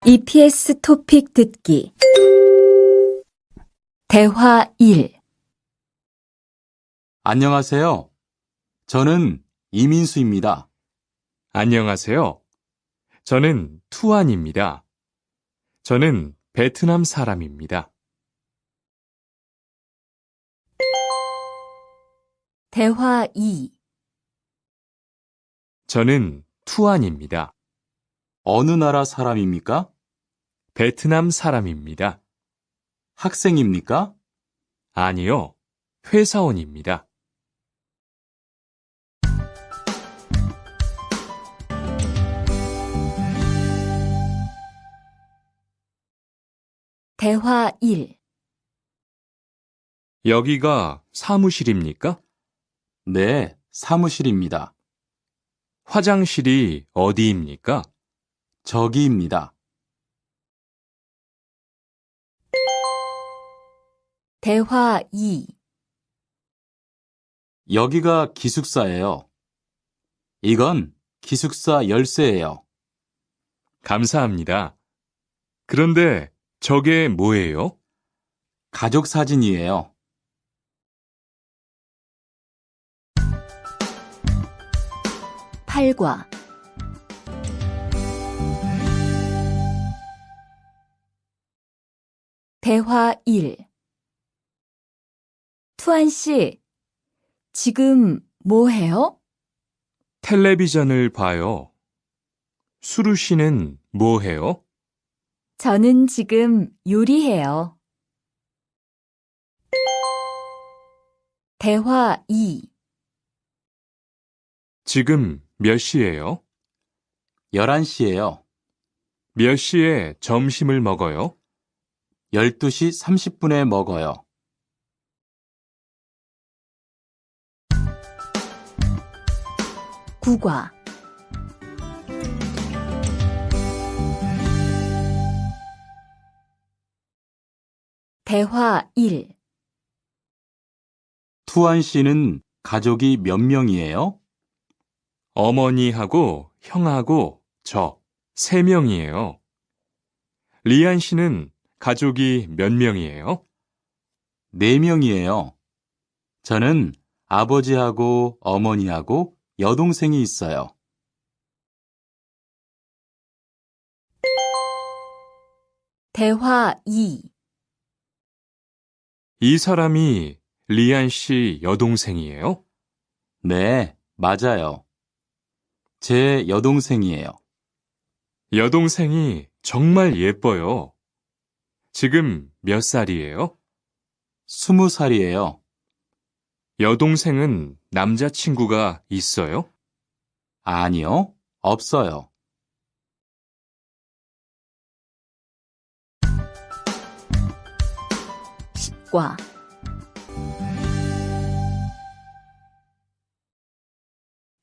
EPS 토픽 듣기 대화 1 안녕하세요. 저는 이민수입니다. 안녕하세요. 저는 투안입니다. 저는 베트남 사람입니다. 대화 2 저는 투안입니다. 어느 나라 사람입니까? 베트남 사람입니다. 학생입니까? 아니요, 회사원입니다. 대화 1 여기가 사무실입니까? 네, 사무실입니다. 화장실이 어디입니까? 저기입니다. 대화 2 여기가 기숙사예요. 이건 기숙사 열쇠예요. 감사합니다. 그런데 저게 뭐예요? 가족 사진이에요. 팔과 대화 1 투안 씨, 지금 뭐 해요? 텔레비전을 봐요. 수루 씨는 뭐 해요? 저는 지금 요리해요. 대화 2 지금 몇 시예요? 11시예요. 몇 시에 점심을 먹어요? 12시 30분에 먹어요. 국어 대화 1 투안 씨는 가족이 몇 명이에요? 어머니하고 형하고 저 3명이에요. 리안 씨는 가족이 몇 명이에요? 4명이에요. 저는 아버지하고 어머니하고 여동생이 있어요. 대화 2 이 사람이 리안 씨 여동생이에요? 네, 맞아요. 제 여동생이에요. 여동생이 정말 예뻐요. 지금 몇 살이에요? 20살이에요. 여동생은 남자친구가 있어요? 아니요, 없어요. 십과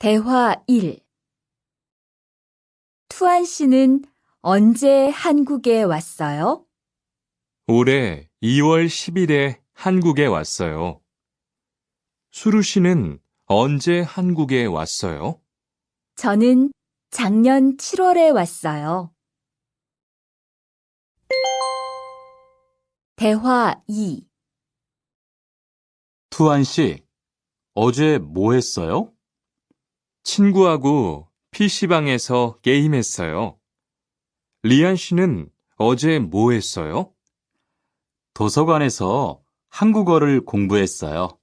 대화 1 투안 씨는 언제 한국에 왔어요? 올해 2월 10일에 한국에 왔어요. 수루 씨는 언제 한국에 왔어요? 저는 작년 7월에 왔어요. 대화 2 투안 씨, 어제 뭐 했어요? 친구하고 PC방에서 게임했어요. 리안 씨는 어제 뭐 했어요? 도서관에서 한국어를 공부했어요.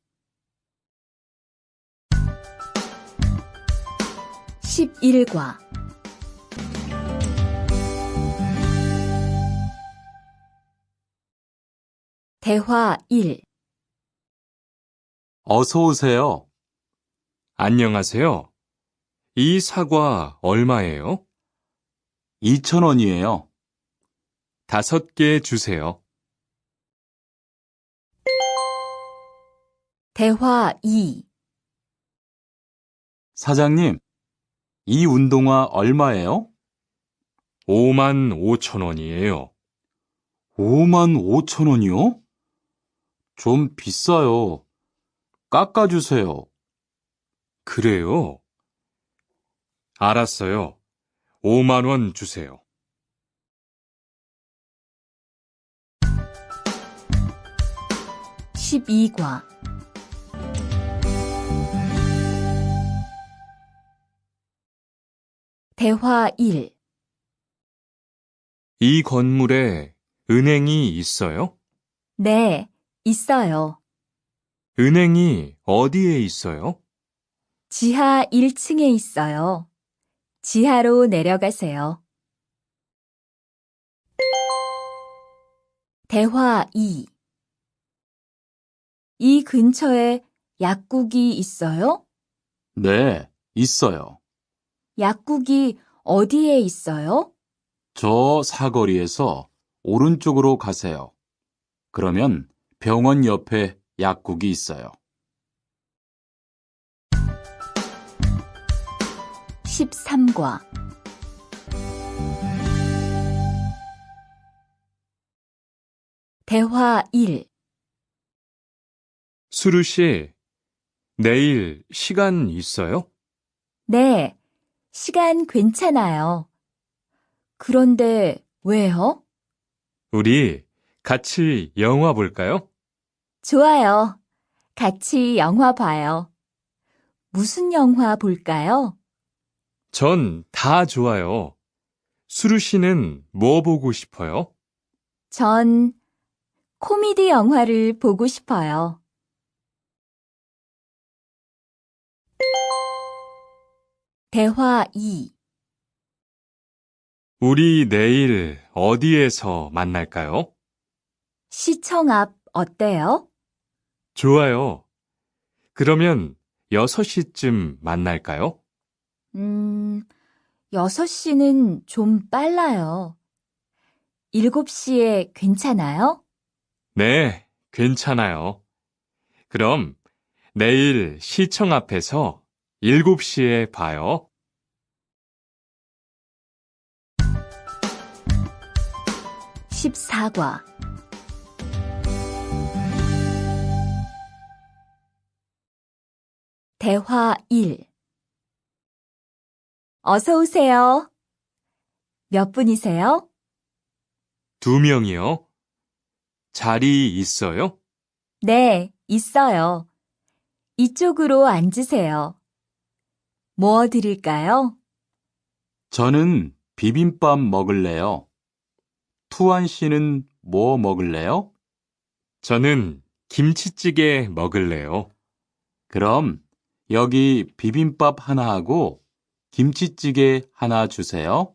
11과 대화 1 어서 오세요. 안녕하세요. 이 사과 얼마예요? 2,000원이에요. 5개 주세요. 대화 2 사장님, 이 운동화 얼마예요? 55,000원이에요. 55,000원이요? 좀 비싸요. 깎아주세요. 그래요? 알았어요. 5만 원 주세요. 12과 대화 1. 이 건물에 은행이 있어요? 네, 있어요. 은행이 어디에 있어요? 지하 1층에 있어요. 지하로 내려가세요. 대화 2. 이 근처에 약국이 있어요? 네, 있어요. 약국이 어디에 있어요? 저 사거리에서 오른쪽으로 가세요. 그러면 병원 옆에 약국이 있어요. 13과 대화 1. 수루 씨, 내일 시간 있어요? 네, 시간 괜찮아요. 그런데 왜요? 우리 같이 영화 볼까요? 좋아요. 같이 영화 봐요. 무슨 영화 볼까요? 전 다 좋아요. 수루 씨는 뭐 보고 싶어요? 전 코미디 영화를 보고 싶어요. 대화 2. 우리 내일 어디에서 만날까요? 시청 앞 어때요? 좋아요. 그러면 6시쯤 만날까요? 6시는 좀 빨라요. 7시에 괜찮아요? 네, 괜찮아요. 그럼 내일 시청 앞에서 7시에 봐요. 14과 대화 1. 어서 오세요. 몇 분이세요? 2명이요. 자리 있어요? 네, 있어요. 이쪽으로 앉으세요. 뭐 드릴까요? 저는 비빔밥 먹을래요. 투안 씨는 뭐 먹을래요? 저는 김치찌개 먹을래요. 그럼 여기 비빔밥 하나 하고 김치찌개 하나 주세요.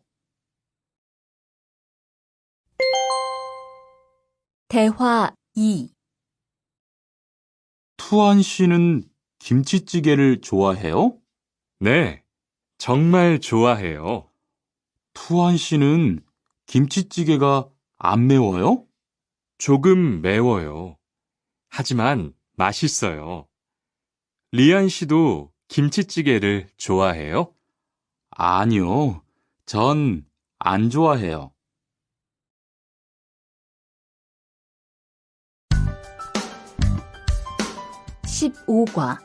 대화 2. 투안 씨는 김치찌개를 좋아해요? 네, 정말 좋아해요. 투안 씨는 김치찌개가 안 매워요? 조금 매워요. 하지만 맛있어요. 리안 씨도 김치찌개를 좋아해요? 아니요. 전 안 좋아해요. (15과)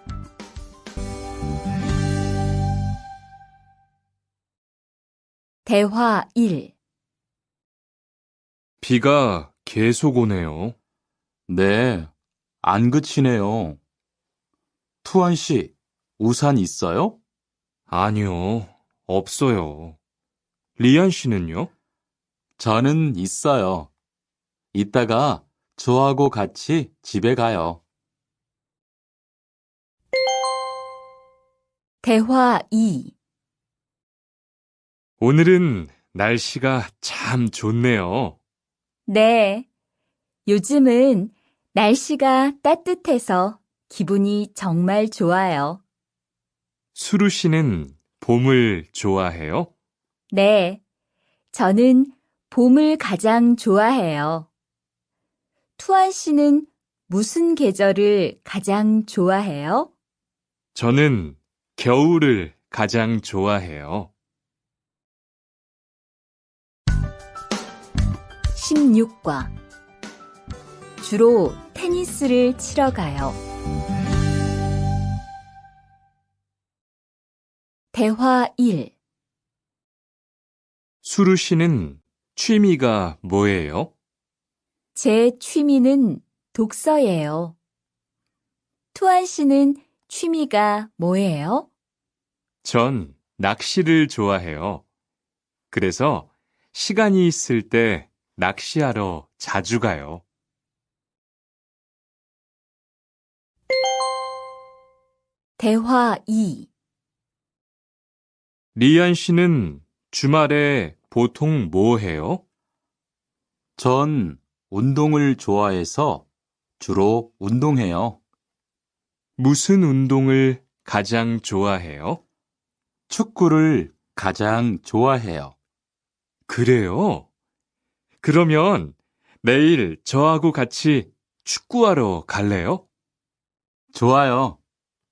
대화 1. 비가 계속 오네요. 네, 안 그치네요. 투안 씨, 우산 있어요? 아니요, 없어요. 리안 씨는요? 저는 있어요. 이따가 저하고 같이 집에 가요. 대화 2. 오늘은 날씨가 참 좋네요. 네, 요즘은 날씨가 따뜻해서 기분이 정말 좋아요. 수루 씨는 봄을 좋아해요? 네, 저는 봄을 가장 좋아해요. 투안 씨는 무슨 계절을 가장 좋아해요? 저는 겨울을 가장 좋아해요. 16과 주로 테니스를 치러 가요. 대화 1. 수루 씨는 취미가 뭐예요? 제 취미는 독서예요. 투안 씨는 취미가 뭐예요? 전 낚시를 좋아해요. 그래서 시간이 있을 때 낚시하러 자주 가요. 대화 2. 리안 씨는 주말에 보통 뭐 해요? 전 운동을 좋아해서 주로 운동해요. 무슨 운동을 가장 좋아해요? 축구를 가장 좋아해요. 그래요? 그러면 내일 저하고 같이 축구하러 갈래요? 좋아요.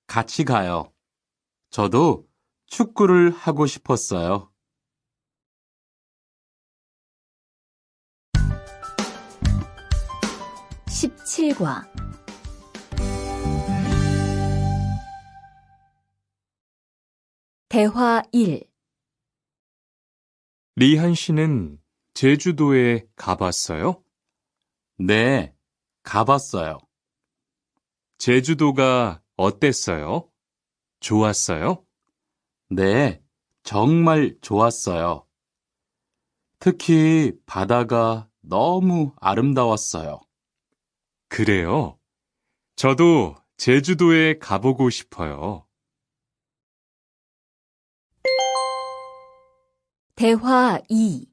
같이 가요. 저도 축구를 하고 싶었어요. 17과 대화 1. 리한 씨는 제주도에 가봤어요? 네, 가봤어요. 제주도가 어땠어요? 좋았어요? 네, 정말 좋았어요. 특히 바다가 너무 아름다웠어요. 그래요? 저도 제주도에 가보고 싶어요. 대화 2.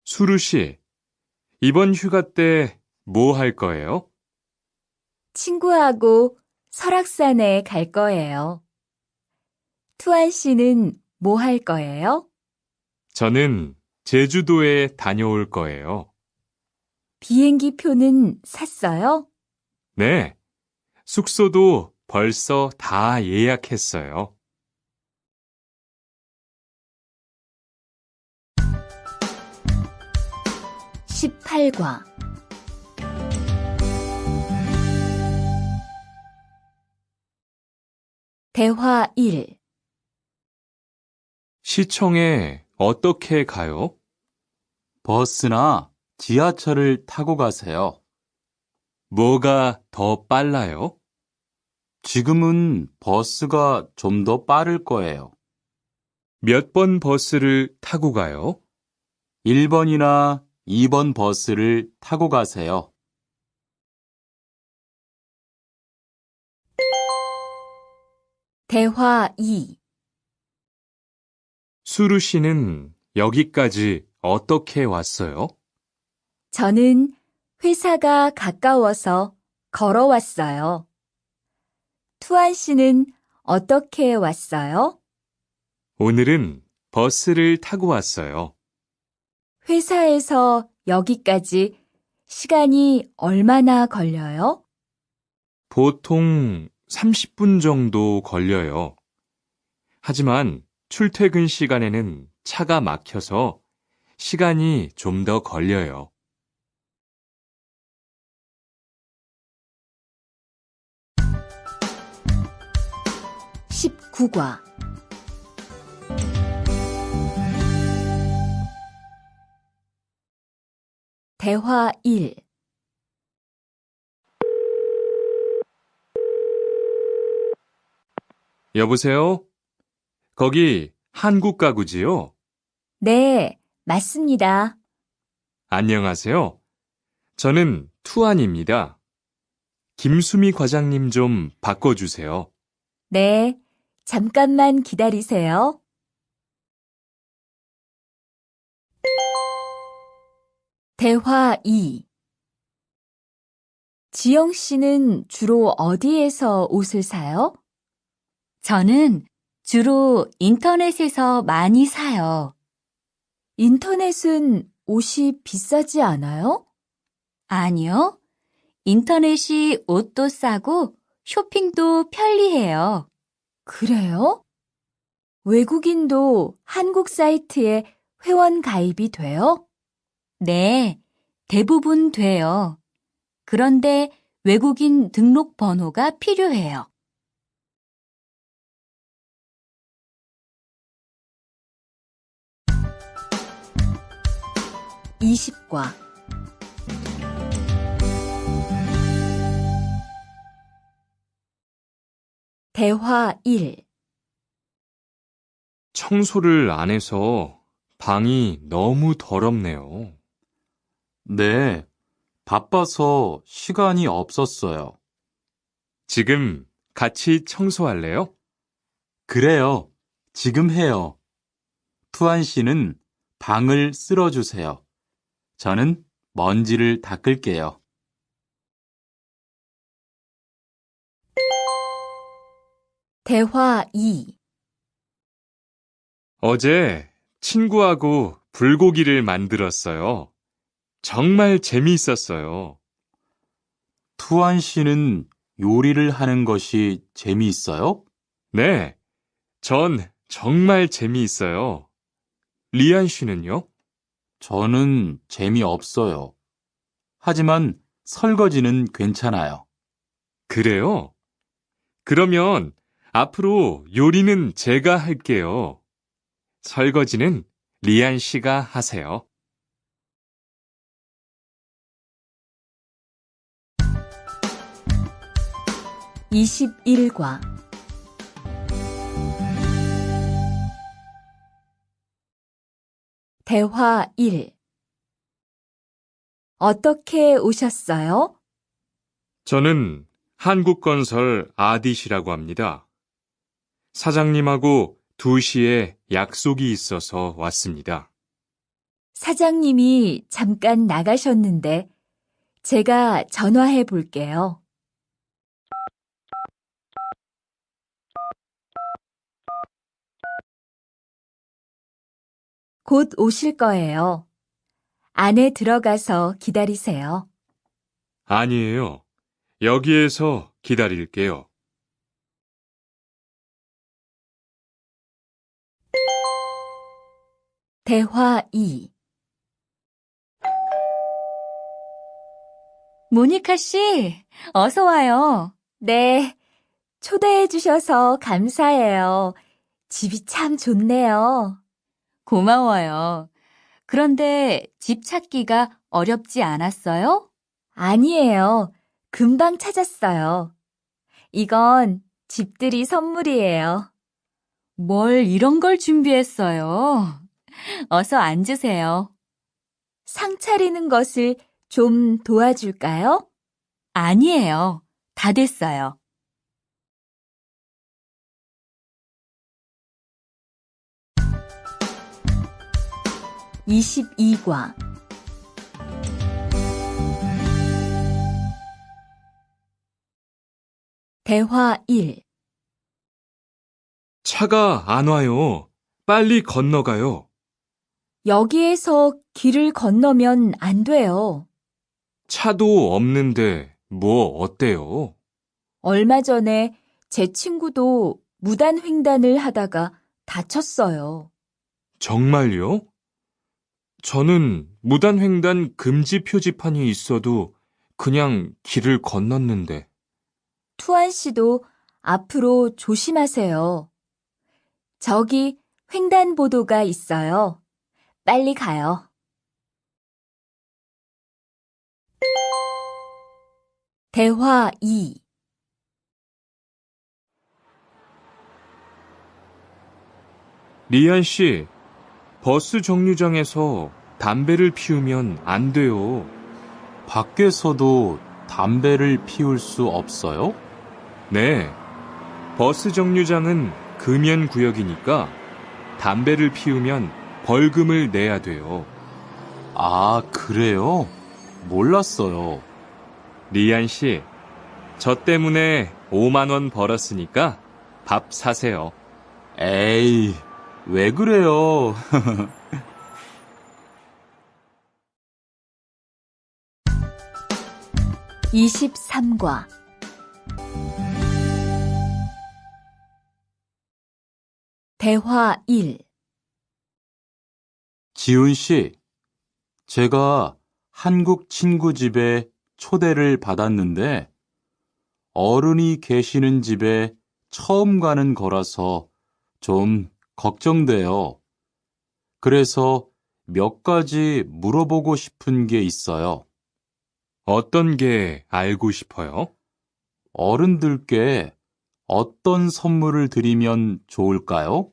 수루 씨, 이번 휴가 때 뭐 할 거예요? 친구하고 설악산에 갈 거예요. 투안 씨는 뭐 할 거예요? 저는 제주도에 다녀올 거예요. 비행기 표는 샀어요? 네, 숙소도 벌써 다 예약했어요. 18과 대화 1. 시청에 어떻게 가요? 버스나 지하철을 타고 가세요. 뭐가 더 빨라요? 지금은 버스가 좀 더 빠를 거예요. 몇 번 버스를 타고 가요? 1번이나 2번 버스를 타고 가세요. 대화 2. 수루 씨는 여기까지 어떻게 왔어요? 저는 회사가 가까워서 걸어왔어요. 투안 씨는 어떻게 왔어요? 오늘은 버스를 타고 왔어요. 회사에서 여기까지 시간이 얼마나 걸려요? 보통 30분 정도 걸려요. 하지만 출퇴근 시간에는 차가 막혀서 시간이 좀 더 걸려요. 19과 대화 1. 여보세요? 거기 한국 가구지요? 네, 맞습니다. 안녕하세요. 저는 투안입니다. 김수미 과장님 좀 바꿔주세요. 네, 잠깐만 기다리세요. 대화 2. 지영 씨는 주로 어디에서 옷을 사요? 저는 주로 인터넷에서 많이 사요. 인터넷은 옷이 비싸지 않아요? 아니요. 인터넷이 옷도 싸고 쇼핑도 편리해요. 그래요? 외국인도 한국 사이트에 회원 가입이 돼요? 네, 대부분 돼요. 그런데 외국인 등록 번호가 필요해요. 20과 대화 1. 청소를 안 해서 방이 너무 더럽네요. 네, 바빠서 시간이 없었어요. 지금 같이 청소할래요? 그래요. 지금 해요. 투안 씨는 방을 쓸어주세요. 저는 먼지를 닦을게요. 대화 2. 어제 친구하고 불고기를 만들었어요. 정말 재미있었어요. 투안 씨는 요리를 하는 것이 재미있어요? 네, 전 정말 재미있어요. 리안 씨는요? 저는 재미없어요. 하지만 설거지는 괜찮아요. 그래요? 그러면 앞으로 요리는 제가 할게요. 설거지는 리안 씨가 하세요. 21과 대화 1. 어떻게 오셨어요? 저는 한국건설 아디시라고 합니다. 사장님하고 2시에 약속이 있어서 왔습니다. 사장님이 잠깐 나가셨는데 제가 전화해 볼게요. 곧 오실 거예요. 안에 들어가서 기다리세요. 아니에요. 여기에서 기다릴게요. 대화 2. 모니카 씨, 어서 와요. 네, 초대해 주셔서 감사해요. 집이 참 좋네요. 고마워요. 그런데 집 찾기가 어렵지 않았어요? 아니에요. 금방 찾았어요. 이건 집들이 선물이에요. 뭘 이런 걸 준비했어요? 어서 앉으세요. 상 차리는 것을 좀 도와줄까요? 아니에요. 다 됐어요. 22과 대화 1. 차가 안 와요. 빨리 건너가요. 여기에서 길을 건너면 안 돼요. 차도 없는데 뭐 어때요? 얼마 전에 제 친구도 무단횡단을 하다가 다쳤어요. 정말요? 저는 무단횡단 금지 표지판이 있어도 그냥 길을 건넜는데. 투안 씨도 앞으로 조심하세요. 저기 횡단보도가 있어요. 빨리 가요. 대화 2. 리안 씨, 버스 정류장에서 담배를 피우면 안 돼요. 밖에서도 담배를 피울 수 없어요? 네, 버스 정류장은 금연 구역이니까 담배를 피우면 벌금을 내야 돼요. 아, 그래요? 몰랐어요. 리안 씨, 저 때문에 5만 원 벌었으니까 밥 사세요. 에이, 왜 그래요? 23과 대화 1. 지훈 씨, 제가 한국 친구 집에 초대를 받았는데 어른이 계시는 집에 처음 가는 거라서 좀 걱정돼요. 그래서 몇 가지 물어보고 싶은 게 있어요. 어떤 게 알고 싶어요? 어른들께 어떤 선물을 드리면 좋을까요?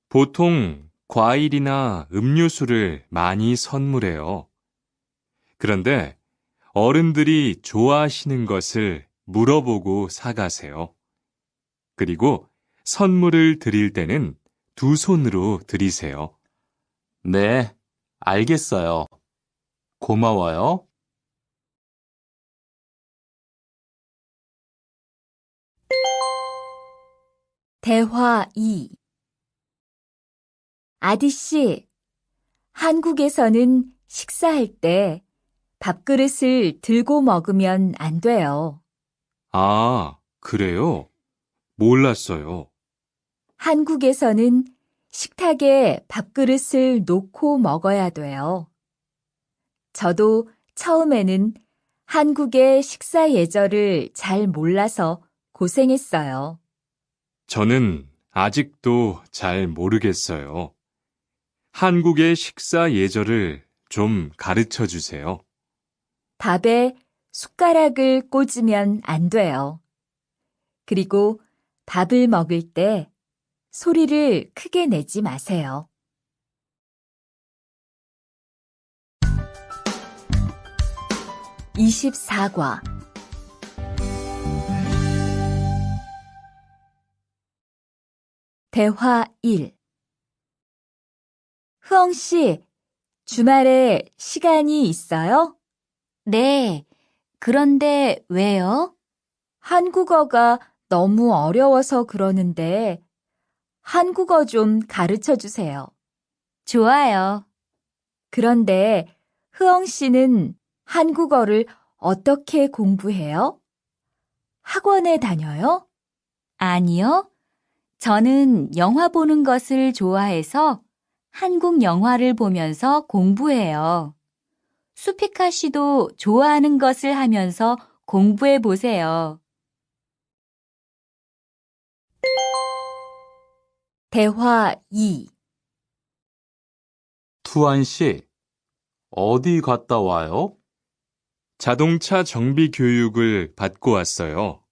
보통 과일이나 음료수를 많이 선물해요. 그런데 어른들이 좋아하시는 것을 물어보고 사가세요. 그리고 선물을 드릴 때는 두 손으로 드리세요. 네, 알겠어요. 고마워요. 대화 2. 아디씨, 한국에서는 식사할 때 밥그릇을 들고 먹으면 안 돼요. 아, 그래요? 몰랐어요. 한국에서는 식탁에 밥그릇을 놓고 먹어야 돼요. 저도 처음에는 한국의 식사 예절을 잘 몰라서 고생했어요. 저는 아직도 잘 모르겠어요. 한국의 식사 예절을 좀 가르쳐 주세요. 밥에 숟가락을 꽂으면 안 돼요. 그리고 밥을 먹을 때 소리를 크게 내지 마세요. (24과) 대화 1. 흐엉 씨, 주말에 시간이 있어요? 네. 그런데 왜요? 한국어가 너무 어려워서 그러는데 한국어 좀 가르쳐 주세요. 좋아요. 그런데 흐엉 씨는 한국어를 어떻게 공부해요? 학원에 다녀요? 아니요. 저는 영화 보는 것을 좋아해서 한국 영화를 보면서 공부해요. 수피카 씨도 좋아하는 것을 하면서 공부해 보세요. 대화 2. 투안 씨, 어디 갔다 와요? 자동차 정비 교육을 받고 왔어요.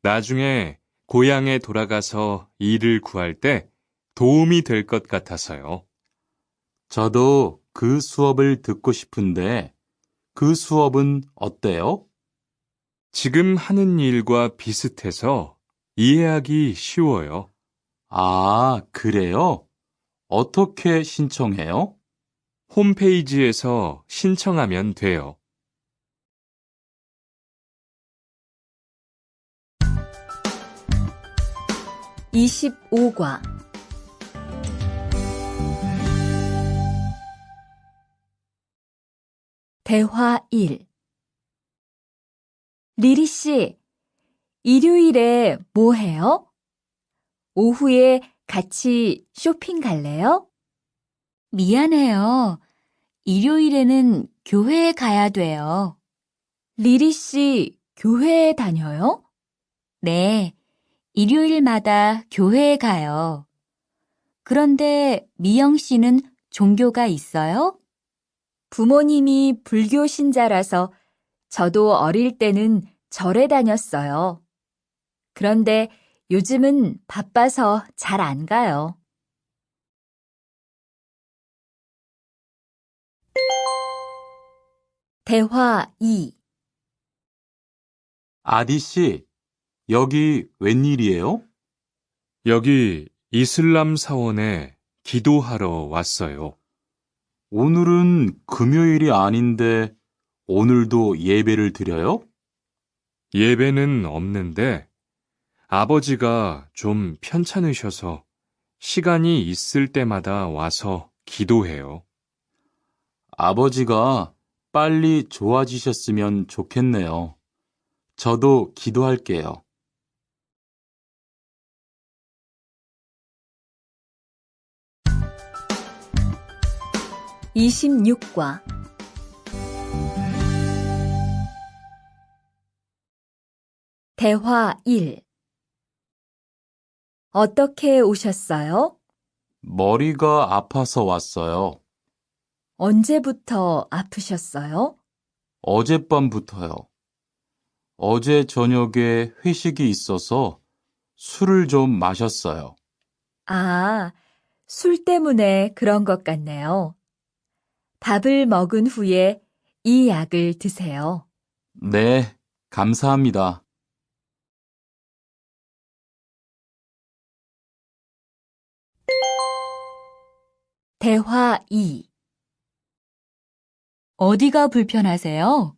나중에 고향에 돌아가서 일을 구할 때 도움이 될 것 같아서요. 저도 그 수업을 듣고 싶은데 그 수업은 어때요? 지금 하는 일과 비슷해서 이해하기 쉬워요. 아, 그래요? 어떻게 신청해요? 홈페이지에서 신청하면 돼요. (25과) 대화 1. 리리 씨, 일요일에 뭐 해요? 오후에 같이 쇼핑 갈래요? 미안해요. 일요일에는 교회에 가야 돼요. 리리 씨, 교회에 다녀요? 네, 일요일마다 교회에 가요. 그런데 미영 씨는 종교가 있어요? 부모님이 불교 신자라서 저도 어릴 때는 절에 다녔어요. 그런데 요즘은 바빠서 잘 안 가요. 대화 2. 아디 씨, 여기 웬일이에요? 여기 이슬람 사원에 기도하러 왔어요. 오늘은 금요일이 아닌데 오늘도 예배를 드려요? 예배는 없는데 아버지가 좀 편찮으셔서 시간이 있을 때마다 와서 기도해요. 아버지가 빨리 좋아지셨으면 좋겠네요. 저도 기도할게요. (26과) 대화 1. 어떻게 오셨어요? 머리가 아파서 왔어요. 언제부터 아프셨어요? 어젯밤부터요. 어제 저녁에 회식이 있어서 술을 좀 마셨어요. 아, 술 때문에 그런 것 같네요. 밥을 먹은 후에 이 약을 드세요. 네, 감사합니다. 대화 2. 어디가 불편하세요?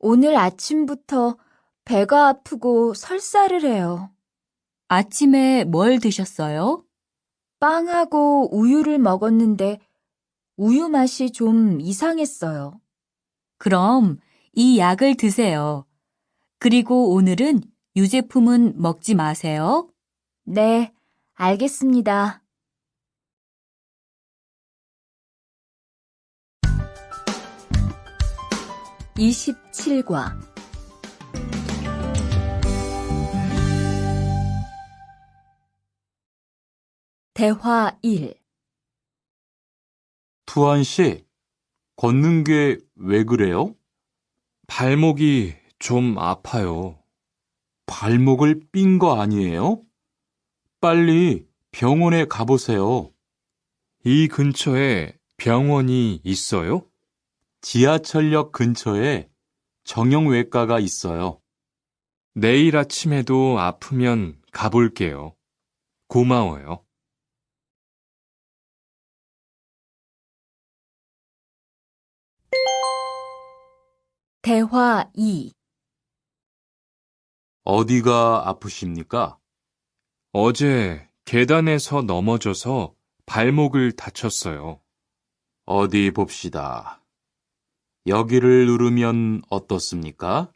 오늘 아침부터 배가 아프고 설사를 해요. 아침에 뭘 드셨어요? 빵하고 우유를 먹었는데 우유 맛이 좀 이상했어요. 그럼 이 약을 드세요. 그리고 오늘은 유제품은 먹지 마세요. 네, 알겠습니다. 27과 대화 1. 투한 씨, 걷는 게 왜 그래요? 발목이 좀 아파요. 발목을 삔 거 아니에요? 빨리 병원에 가보세요. 이 근처에 병원이 있어요? 지하철역 근처에 정형외과가 있어요. 내일 아침에도 아프면 가볼게요. 고마워요. 대화 2. 어디가 아프십니까? 어제 계단에서 넘어져서 발목을 다쳤어요. 어디 봅시다. 여기를 누르면 어떻습니까?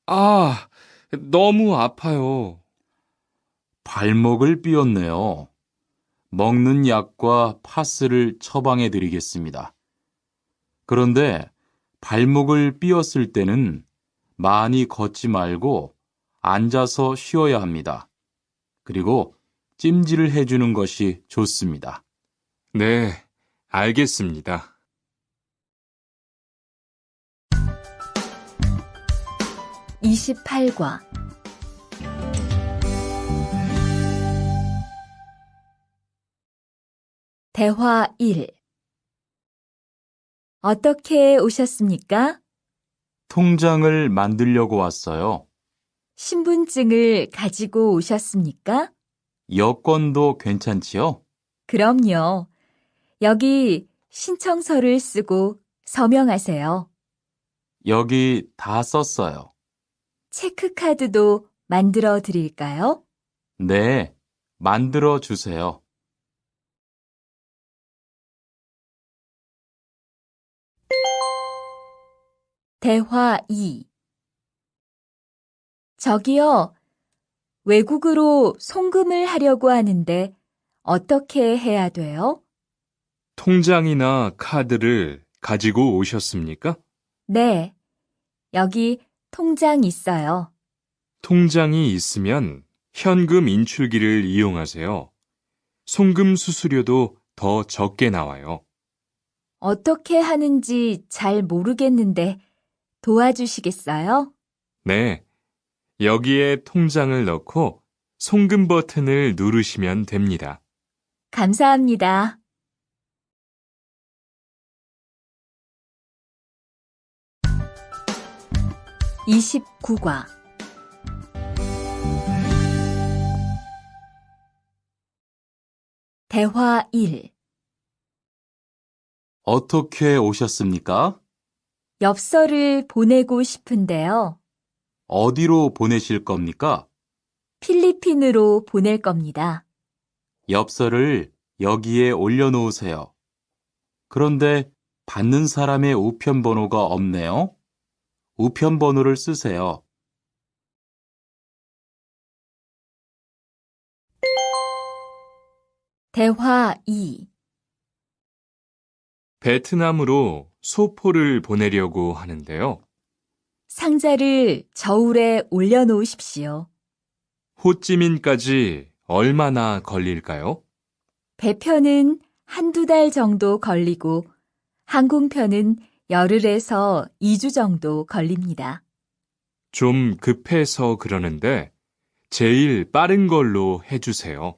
아, 너무 아파요. 발목을 삐었네요. 먹는 약과 파스를 처방해 드리겠습니다. 그런데 발목을 삐었을 때는 많이 걷지 말고 앉아서 쉬어야 합니다. 그리고 찜질을 해주는 것이 좋습니다. 네, 알겠습니다. 28과 대화 1. 어떻게 오셨습니까? 통장을 만들려고 왔어요. 신분증을 가지고 오셨습니까? 여권도 괜찮지요? 그럼요. 여기 신청서를 쓰고 서명하세요. 여기 다 썼어요. 체크카드도 만들어 드릴까요? 네, 만들어 주세요. 대화 2. 저기요, 외국으로 송금을 하려고 하는데 어떻게 해야 돼요? 통장이나 카드를 가지고 오셨습니까? 네, 여기 통장 있어요. 통장이 있으면 현금 인출기를 이용하세요. 송금 수수료도 더 적게 나와요. 어떻게 하는지 잘 모르겠는데 도와주시겠어요? 네, 여기에 통장을 넣고 송금 버튼을 누르시면 됩니다. 감사합니다. 29과 대화 1. 어떻게 오셨습니까? 엽서를 보내고 싶은데요. 어디로 보내실 겁니까? 필리핀으로 보낼 겁니다. 엽서를 여기에 올려놓으세요. 그런데 받는 사람의 우편번호가 없네요. 우편번호를 쓰세요. 대화 2. 베트남으로 소포를 보내려고 하는데요. 상자를 저울에 올려놓으십시오. 호찌민까지 얼마나 걸릴까요? 배편은 한두 달 정도 걸리고 항공편은 열흘에서 2주 정도 걸립니다. 좀 급해서 그러는데 제일 빠른 걸로 해주세요.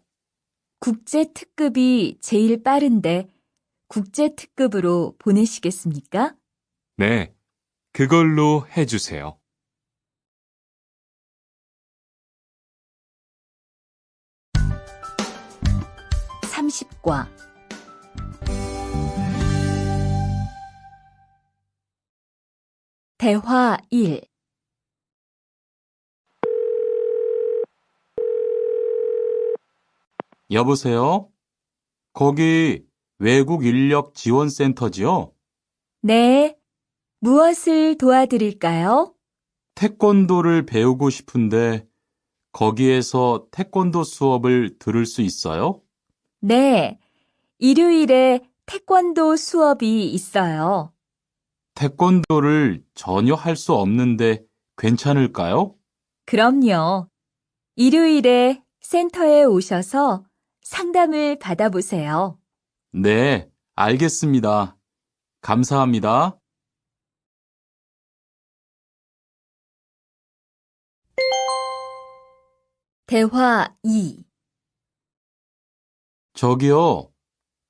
국제 특급이 제일 빠른데 국제 특급으로 보내시겠습니까? 네, 그걸로 해주세요. 30과 대화 1. 여보세요? 거기 외국 인력 지원센터지요? 네. 무엇을 도와드릴까요? 태권도를 배우고 싶은데 거기에서 태권도 수업을 들을 수 있어요? 네. 일요일에 태권도 수업이 있어요. 태권도를 전혀 할 수 없는데 괜찮을까요? 그럼요. 일요일에 센터에 오셔서 상담을 받아보세요. 네, 알겠습니다. 감사합니다. 대화 2. 저기요,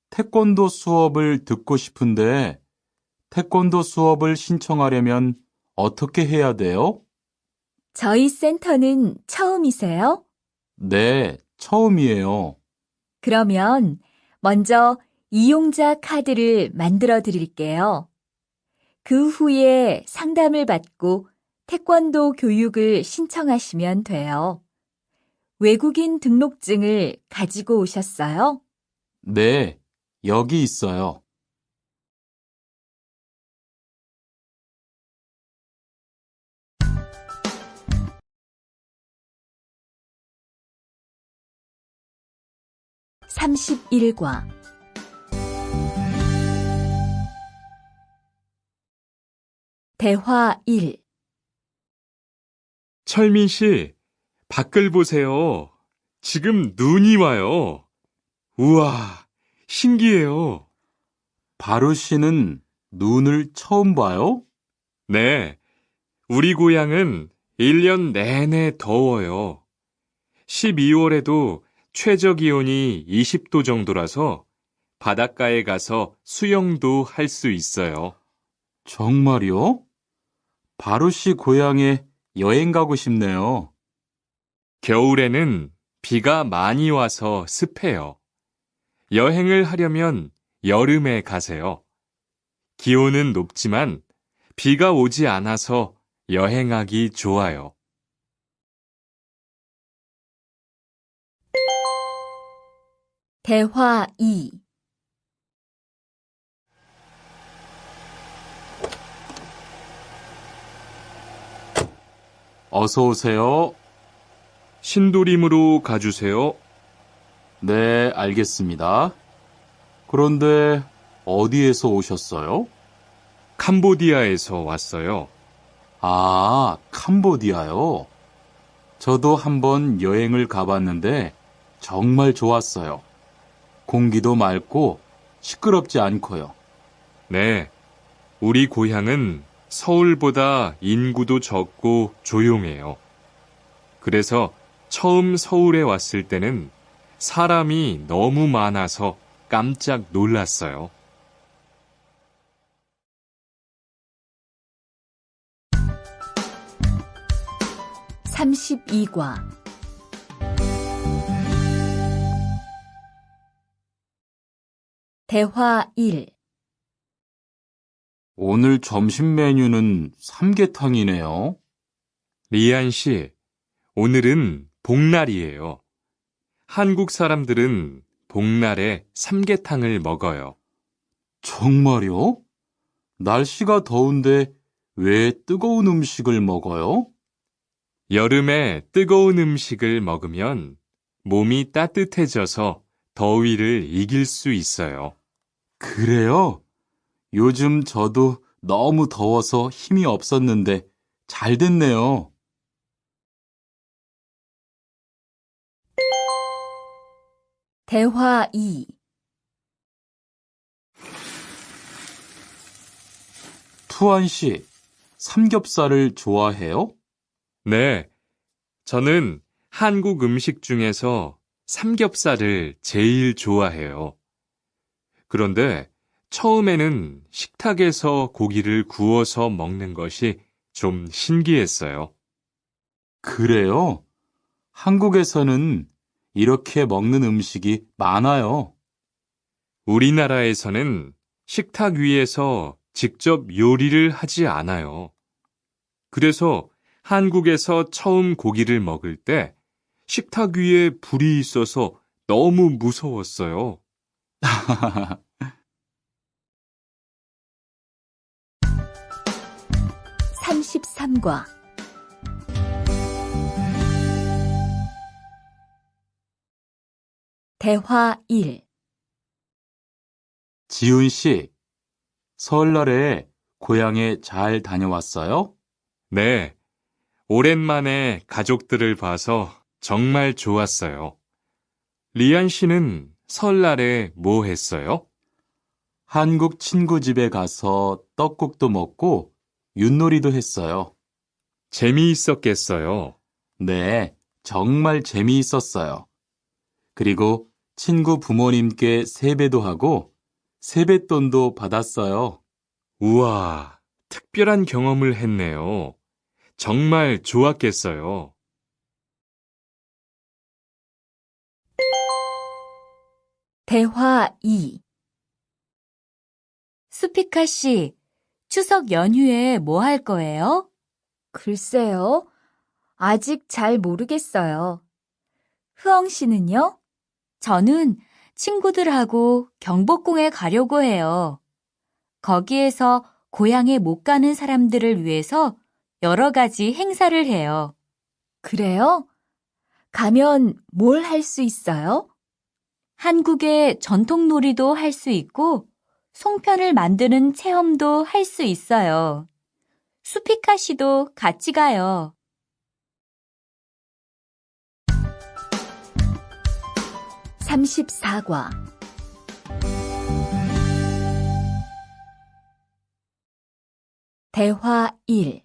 태권도 수업을 듣고 싶은데 태권도 수업을 신청하려면 어떻게 해야 돼요? 저희 센터는 처음이세요? 네, 처음이에요. 그러면 먼저 이용자 카드를 만들어 드릴게요. 그 후에 상담을 받고 태권도 교육을 신청하시면 돼요. 외국인 등록증을 가지고 오셨어요? 네, 여기 있어요. (31과) 대화 1. 철민 씨, 밖을 보세요. 지금 눈이 와요. 우와, 신기해요. 바루 씨는 눈을 처음 봐요? 네, 우리 고향은 1년 내내 더워요. 12월에도 최저 기온이 20도 정도라서 바닷가에 가서 수영도 할 수 있어요. 정말요? 바루 씨 고향에 여행 가고 싶네요. 겨울에는 비가 많이 와서 습해요. 여행을 하려면 여름에 가세요. 기온은 높지만 비가 오지 않아서 여행하기 좋아요. 대화 2. 어서 오세요. 신도림으로 가주세요. 네, 알겠습니다. 그런데 어디에서 오셨어요? 캄보디아에서 왔어요. 아, 캄보디아요. 저도 한번 여행을 가봤는데 정말 좋았어요. 공기도 맑고 시끄럽지 않고요. 네, 우리 고향은 서울보다 인구도 적고 조용해요. 그래서 처음 서울에 왔을 때는 사람이 너무 많아서 깜짝 놀랐어요. (32과) 대화 1. 오늘 점심 메뉴는 삼계탕이네요. 리안 씨, 오늘은 복날이에요. 한국 사람들은 복날에 삼계탕을 먹어요. 정말요? 날씨가 더운데 왜 뜨거운 음식을 먹어요? 여름에 뜨거운 음식을 먹으면 몸이 따뜻해져서 더위를 이길 수 있어요. 그래요? 요즘 저도 너무 더워서 힘이 없었는데 잘 됐네요. 대화 2. 투안 씨, 삼겹살을 좋아해요? 네, 저는 한국 음식 중에서 삼겹살을 제일 좋아해요. 그런데 처음에는 식탁에서 고기를 구워서 먹는 것이 좀 신기했어요. 그래요? 한국에서는 이렇게 먹는 음식이 많아요. 우리나라에서는 식탁 위에서 직접 요리를 하지 않아요. 그래서 한국에서 처음 고기를 먹을 때 식탁 위에 불이 있어서 너무 무서웠어요. 33과 대화 1. 지훈 씨, 설날에 고향에 잘 다녀왔어요? 네, 오랜만에 가족들을 봐서 정말 좋았어요. 리안 씨는 설날에 뭐 했어요? 한국 친구 집에 가서 떡국도 먹고 윷놀이도 했어요. 재미있었겠어요. 네, 정말 재미있었어요. 그리고 친구 부모님께 세배도 하고 세뱃돈도 받았어요. 우와, 특별한 경험을 했네요. 정말 좋았겠어요. 대화 2. 수피카 씨, 추석 연휴에 뭐 할 거예요? 글쎄요. 아직 잘 모르겠어요. 흐엉 씨는요? 저는 친구들하고 경복궁에 가려고 해요. 거기에서 고향에 못 가는 사람들을 위해서 여러 가지 행사를 해요. 그래요? 가면 뭘 할 수 있어요? 한국의 전통 놀이도 할 수 있고 송편을 만드는 체험도 할 수 있어요. 수피카 씨도 같이 가요. 34과 대화 1.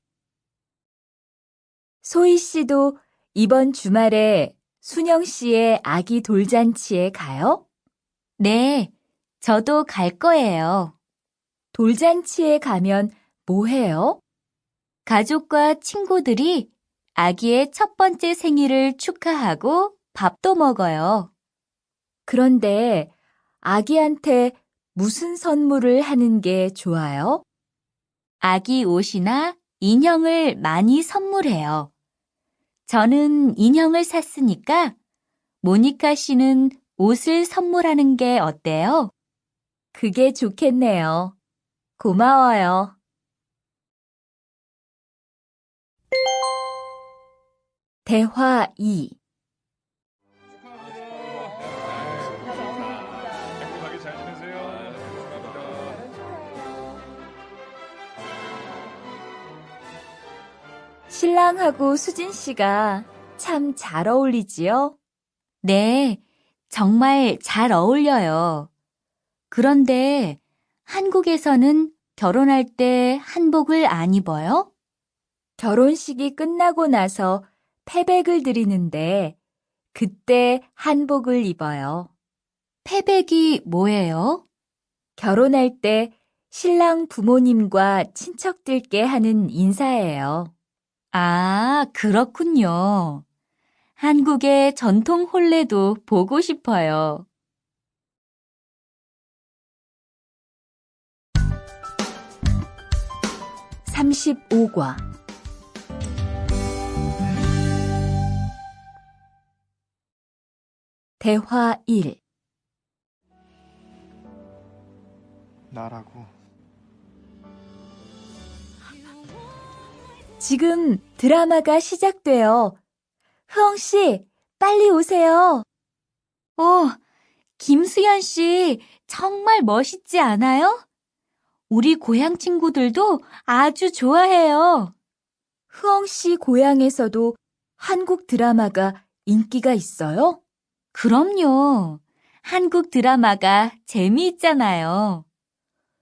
소희 씨도 이번 주말에 순영 씨의 아기 돌잔치에 가요? 네, 저도 갈 거예요. 돌잔치에 가면 뭐 해요? 가족과 친구들이 아기의 첫 번째 생일을 축하하고 밥도 먹어요. 그런데 아기한테 무슨 선물을 하는 게 좋아요? 아기 옷이나 인형을 많이 선물해요. 저는 인형을 샀으니까 모니카 씨는 옷을 선물하는 게 어때요? 그게 좋겠네요. 고마워요. 대화 2. 행복하게 잘 지내세요. 신랑하고 수진 씨가 참 잘 어울리지요? 네, 정말 잘 어울려요. 그런데 한국에서는 결혼할 때 한복을 안 입어요? 결혼식이 끝나고 나서 패백을 드리는데 그때 한복을 입어요. 패백이 뭐예요? 결혼할 때 신랑 부모님과 친척들께 하는 인사예요. 아, 그렇군요. 한국의 전통 혼례도 보고 싶어요. 35과 대화 1. 나라고. 지금 드라마가 시작돼요. 흐엉 씨, 빨리 오세요. 김수현 씨, 정말 멋있지 않아요? 우리 고향 친구들도 아주 좋아해요. 흐엉 씨 고향에서도 한국 드라마가 인기가 있어요? 그럼요. 한국 드라마가 재미있잖아요.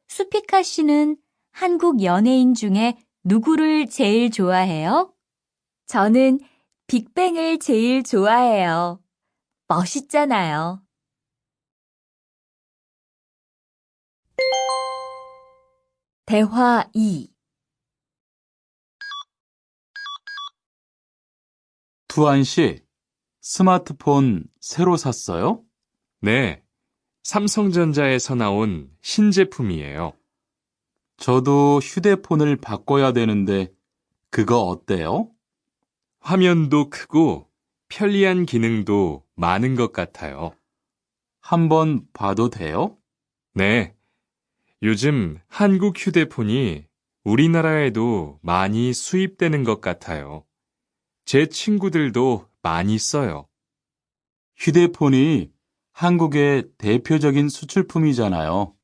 수피카 씨는 한국 연예인 중에 누구를 제일 좋아해요? 저는 빅뱅을 제일 좋아해요. 멋있잖아요. 대화 2. 투안 씨, 스마트폰 새로 샀어요? 네, 삼성전자에서 나온 신제품이에요. 저도 휴대폰을 바꿔야 되는데 그거 어때요? 화면도 크고 편리한 기능도 많은 것 같아요. 한번 봐도 돼요? 네, 요즘 한국 휴대폰이 우리나라에도 많이 수입되는 것 같아요. 제 친구들도 많이 써요. 휴대폰이 한국의 대표적인 수출품이잖아요.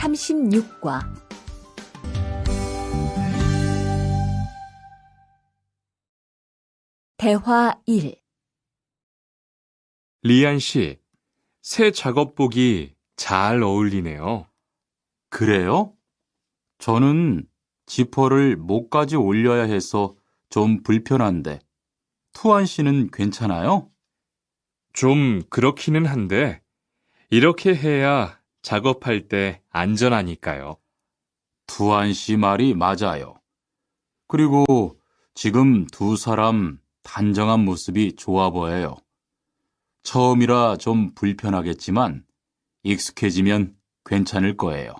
36과 대화 1. 리안 씨, 새 작업복이 잘 어울리네요. 그래요? 저는 지퍼를 목까지 올려야 해서 좀 불편한데, 투안 씨는 괜찮아요? 좀 그렇기는 한데, 이렇게 해야 작업할 때 안전하니까요. 투안 씨 말이 맞아요. 그리고 지금 두 사람 단정한 모습이 좋아 보여요. 처음이라 좀 불편하겠지만 익숙해지면 괜찮을 거예요.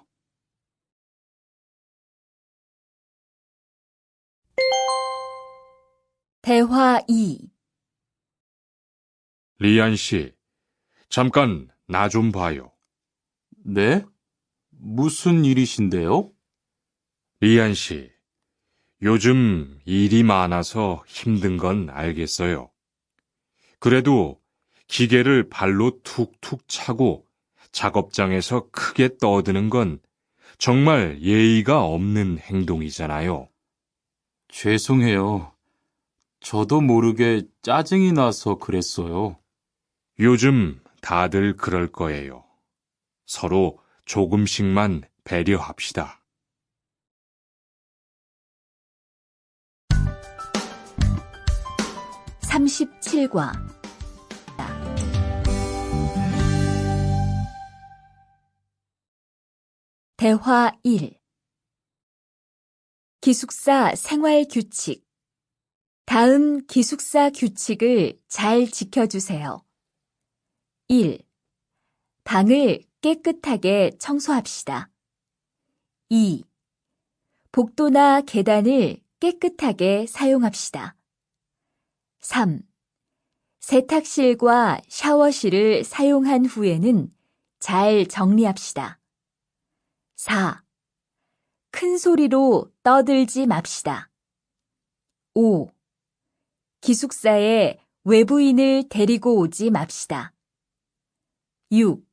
대화 2. 리안 씨, 잠깐 나 좀 봐요. 네? 무슨 일이신데요? 리안 씨, 요즘 일이 많아서 힘든 건 알겠어요. 그래도 기계를 발로 툭툭 차고 작업장에서 크게 떠드는 건 정말 예의가 없는 행동이잖아요. 죄송해요. 저도 모르게 짜증이 나서 그랬어요. 요즘 다들 그럴 거예요. 서로 조금씩만 배려합시다. 37과 대화 1. 기숙사 생활 규칙. 다음 기숙사 규칙을 잘 지켜주세요. 1. 방을 깨끗하게 청소합시다. 2. 복도나 계단을 깨끗하게 사용합시다. 3. 세탁실과 샤워실을 사용한 후에는 잘 정리합시다. 4. 큰 소리로 떠들지 맙시다. 5. 기숙사에 외부인을 데리고 오지 맙시다. 6.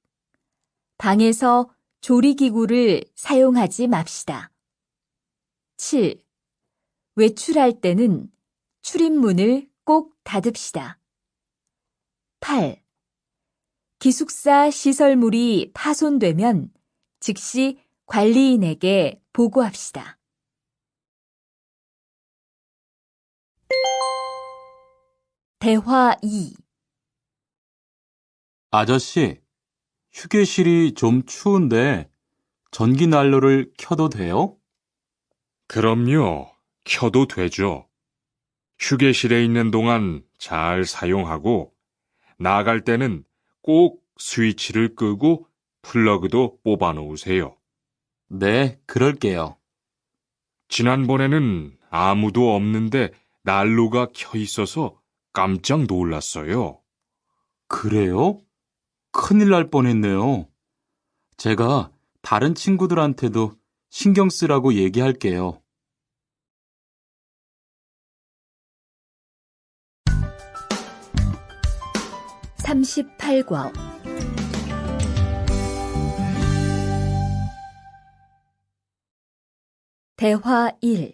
방에서 조리기구를 사용하지 맙시다. 7. 외출할 때는 출입문을 꼭 닫읍시다. 8. 기숙사 시설물이 파손되면 즉시 관리인에게 보고합시다. 대화 2. 아저씨, 휴게실이 좀 추운데 전기 난로를 켜도 돼요? 그럼요. 켜도 되죠. 휴게실에 있는 동안 잘 사용하고 나갈 때는 꼭 스위치를 끄고 플러그도 뽑아 놓으세요. 네, 그럴게요. 지난번에는 아무도 없는데 난로가 켜 있어서 깜짝 놀랐어요. 그래요? 큰일 날 뻔했네요. 제가 다른 친구들한테도 신경 쓰라고 얘기할게요. 38과 대화 1.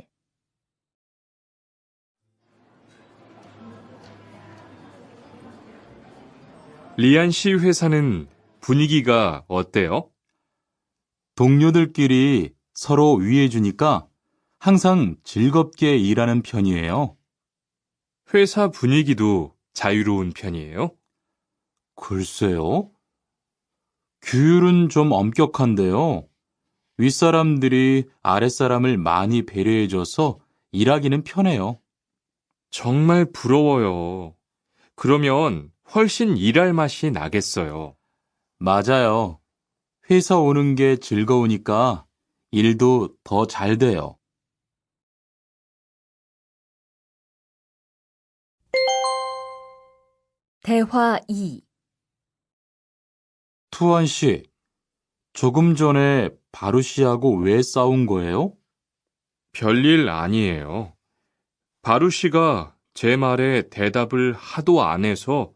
리안 씨 회사는 분위기가 어때요? 동료들끼리 서로 위해주니까 항상 즐겁게 일하는 편이에요. 회사 분위기도 자유로운 편이에요? 글쎄요. 규율은 좀 엄격한데요. 윗사람들이 아랫사람을 많이 배려해줘서 일하기는 편해요. 정말 부러워요. 그러면 훨씬 일할 맛이 나겠어요. 맞아요. 회사 오는 게 즐거우니까 일도 더 잘 돼요. 대화 2. 투원 씨, 조금 전에 바루 씨하고 왜 싸운 거예요? 별일 아니에요. 바루 씨가 제 말에 대답을 하도 안 해서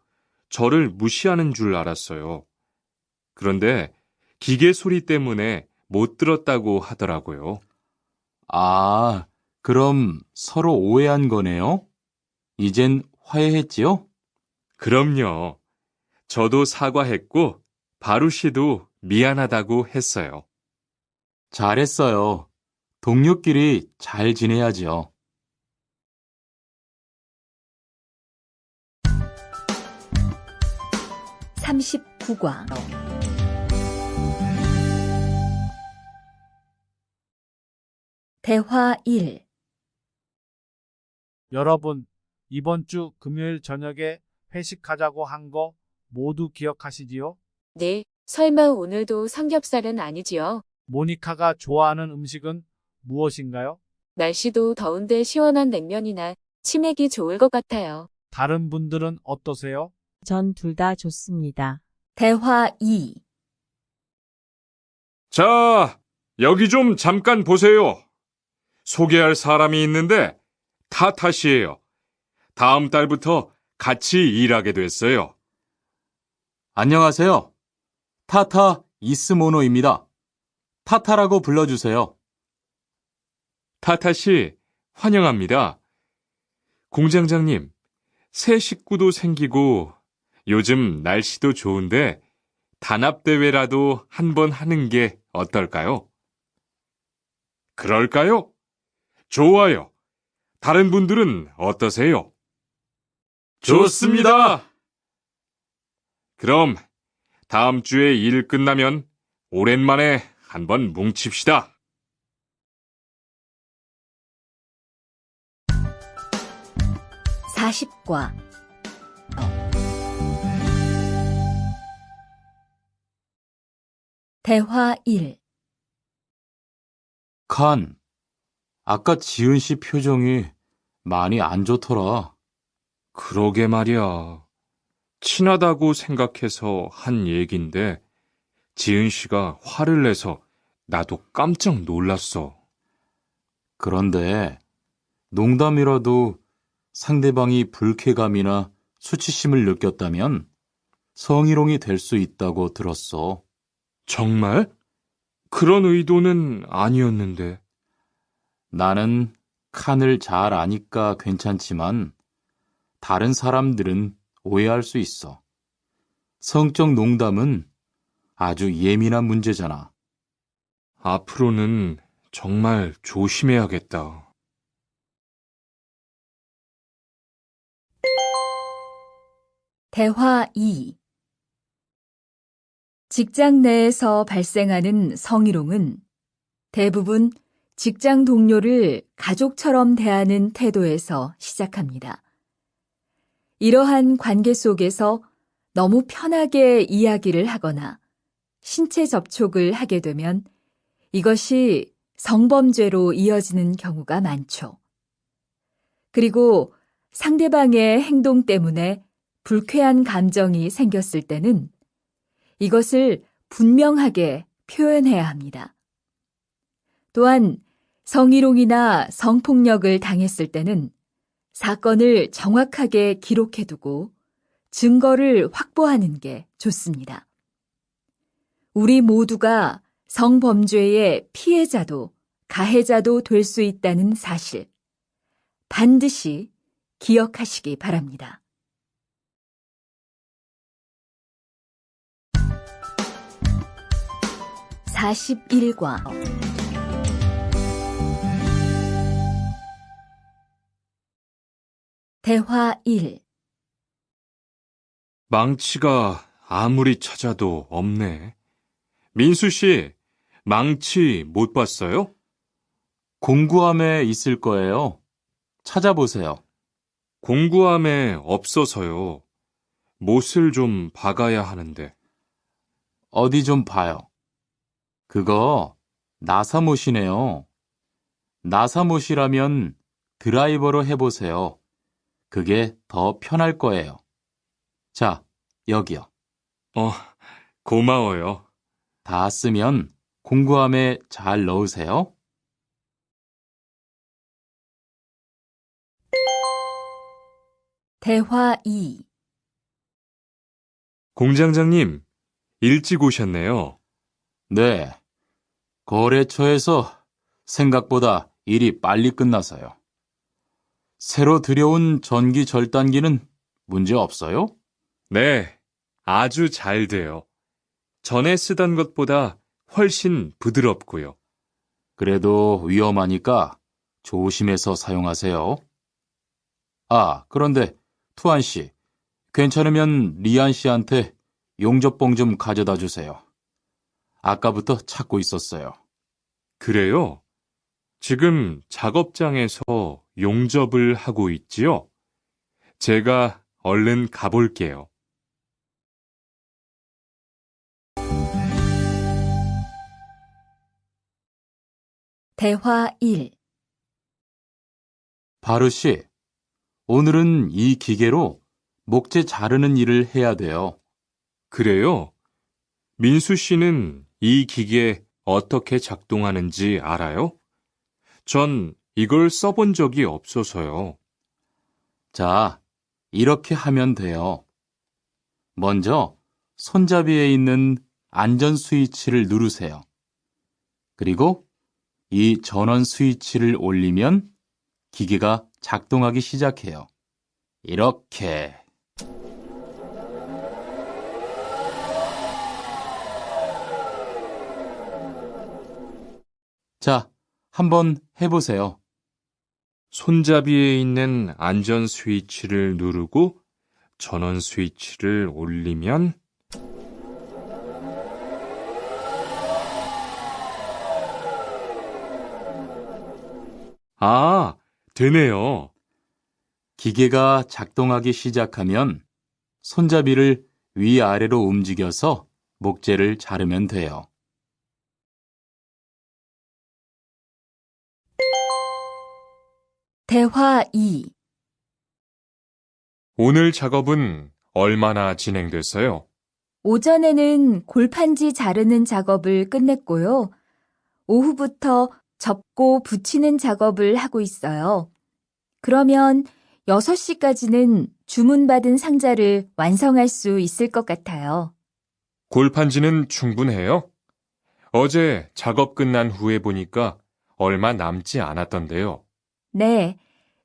저를 무시하는 줄 알았어요. 그런데 기계 소리 때문에 못 들었다고 하더라고요. 아, 그럼 서로 오해한 거네요? 이젠 화해했지요? 그럼요. 저도 사과했고 바루 씨도 미안하다고 했어요. 잘했어요. 동료끼리 잘 지내야지요. (39과) 대화 1. 여러분, 이번 주 금요일 저녁에 회식하자고 한 거 모두 기억하시지요? 네, 설마 오늘도 삼겹살은 아니지요? 모니카가 좋아하는 음식은 무엇인가요? 날씨도 더운데 시원한 냉면이나 치맥이 좋을 것 같아요. 다른 분들은 어떠세요? 전 둘 다 좋습니다. 대화 2. 자, 여기 좀 잠깐 보세요. 소개할 사람이 있는데 타타 씨예요. 다음 달부터 같이 일하게 됐어요. 안녕하세요. 타타 이스모노입니다. 타타라고 불러주세요. 타타 씨, 환영합니다. 공장장님, 새 식구도 생기고 요즘 날씨도 좋은데 단합대회라도 한번 하는 게 어떨까요? 그럴까요? 좋아요. 다른 분들은 어떠세요? 좋습니다. 그럼 다음 주에 일 끝나면 오랜만에 한번 뭉칩시다. (40과) 대화 1. 칸, 아까 지은 씨 표정이 많이 안 좋더라. 그러게 말이야. 친하다고 생각해서 한 얘긴데 지은 씨가 화를 내서 나도 깜짝 놀랐어. 그런데 농담이라도 상대방이 불쾌감이나 수치심을 느꼈다면 성희롱이 될 수 있다고 들었어. 정말? 그런 의도는 아니었는데. 나는 칸을 잘 아니까 괜찮지만 다른 사람들은 오해할 수 있어. 성적 농담은 아주 예민한 문제잖아. 앞으로는 정말 조심해야겠다. 대화 2. 직장 내에서 발생하는 성희롱은 대부분 직장 동료를 가족처럼 대하는 태도에서 시작합니다. 이러한 관계 속에서 너무 편하게 이야기를 하거나 신체 접촉을 하게 되면 이것이 성범죄로 이어지는 경우가 많죠. 그리고 상대방의 행동 때문에 불쾌한 감정이 생겼을 때는 이것을 분명하게 표현해야 합니다. 또한 성희롱이나 성폭력을 당했을 때는 사건을 정확하게 기록해두고 증거를 확보하는 게 좋습니다. 우리 모두가 성범죄의 피해자도 가해자도 될 수 있다는 사실, 반드시 기억하시기 바랍니다. 41과 대화 1. 망치가 아무리 찾아도 없네. 민수 씨, 망치 못 봤어요? 공구함에 있을 거예요. 찾아보세요. 공구함에 없어서요. 못을 좀 박아야 하는데. 어디 좀 봐요. 그거 나사못이네요. 나사못이라면 드라이버로 해보세요. 그게 더 편할 거예요. 자, 여기요. 고마워요. 다 쓰면 공구함에 잘 넣으세요. 대화 2. 공장장님, 일찍 오셨네요. 네. 거래처에서 생각보다 일이 빨리 끝나서요. 새로 들여온 전기 절단기는 문제 없어요? 네, 아주 잘 돼요. 전에 쓰던 것보다 훨씬 부드럽고요. 그래도 위험하니까 조심해서 사용하세요. 아, 그런데 투안 씨, 괜찮으면 리안 씨한테 용접봉 좀 가져다 주세요. 아까부터 찾고 있었어요. 그래요? 지금 작업장에서 용접을 하고 있지요? 제가 얼른 가볼게요. 대화 1. 바루 씨, 오늘은 이 기계로 목재 자르는 일을 해야 돼요. 그래요? 민수 씨는 이 기계 어떻게 작동하는지 알아요? 전 이걸 써본 적이 없어서요. 자, 이렇게 하면 돼요. 먼저 손잡이에 있는 안전 스위치를 누르세요. 그리고 이 전원 스위치를 올리면 기계가 작동하기 시작해요. 이렇게. 자, 한번 해보세요. 손잡이에 있는 안전 스위치를 누르고 전원 스위치를 올리면 되네요. 기계가 작동하기 시작하면 손잡이를 위아래로 움직여서 목재를 자르면 돼요. 대화 2. 오늘 작업은 얼마나 진행됐어요? 오전에는 골판지 자르는 작업을 끝냈고요. 오후부터 접고 붙이는 작업을 하고 있어요. 그러면 6시까지는 주문받은 상자를 완성할 수 있을 것 같아요. 골판지는 충분해요? 어제 작업 끝난 후에 보니까 얼마 남지 않았던데요. 네,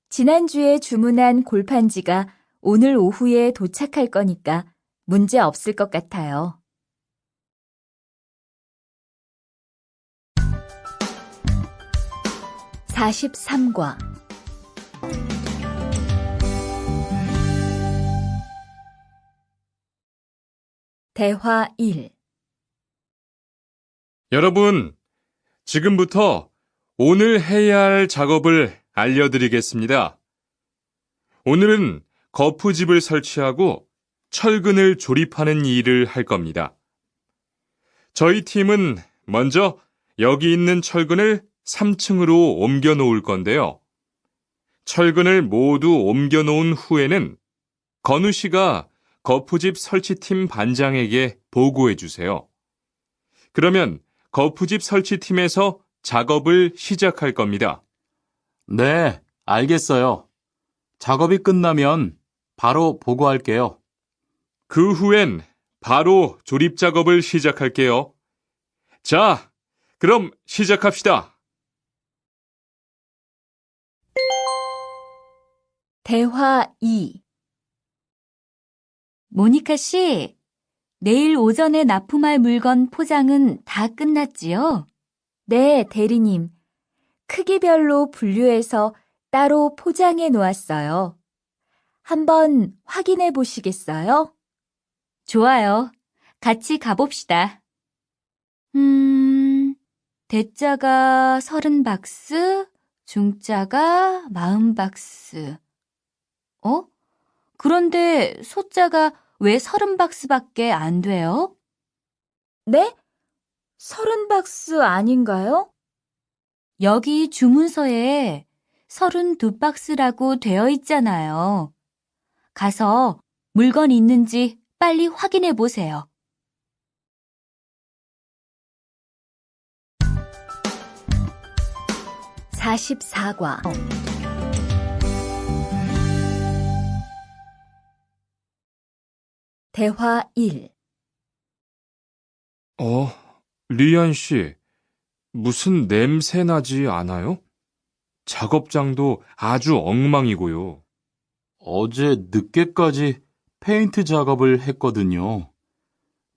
지난주에 주문한 골판지가 오늘 오후에 도착할 거니까 문제 없을 것 같아요. (43과) 대화 1. 여러분, 지금부터 오늘 해야 할 작업을 알려드리겠습니다. 오늘은 거푸집을 설치하고 철근을 조립하는 일을 할 겁니다. 저희 팀은 먼저 여기 있는 철근을 3층으로 옮겨 놓을 건데요. 철근을 모두 옮겨 놓은 후에는 건우 씨가 거푸집 설치팀 반장에게 보고해 주세요. 그러면 거푸집 설치팀에서 작업을 시작할 겁니다. 네, 알겠어요. 작업이 끝나면 바로 보고할게요. 그 후엔 바로 조립 작업을 시작할게요. 자, 그럼 시작합시다. 대화 2. 모니카 씨, 내일 오전에 납품할 물건 포장은 다 끝났지요? 네, 대리님. 크기별로 분류해서 따로 포장해 놓았어요. 한번 확인해 보시겠어요? 좋아요. 같이 가봅시다. 대자가 30박스, 중자가 40박스. 그런데 소자가 왜 30박스밖에 안 돼요? 네? 30박스 아닌가요? 여기 주문서에 32박스라고 되어 있잖아요. 가서 물건 있는지 빨리 확인해 보세요. (44과) 대화 1. 리안 씨, 무슨 냄새 나지 않아요? 작업장도 아주 엉망이고요. 어제 늦게까지 페인트 작업을 했거든요.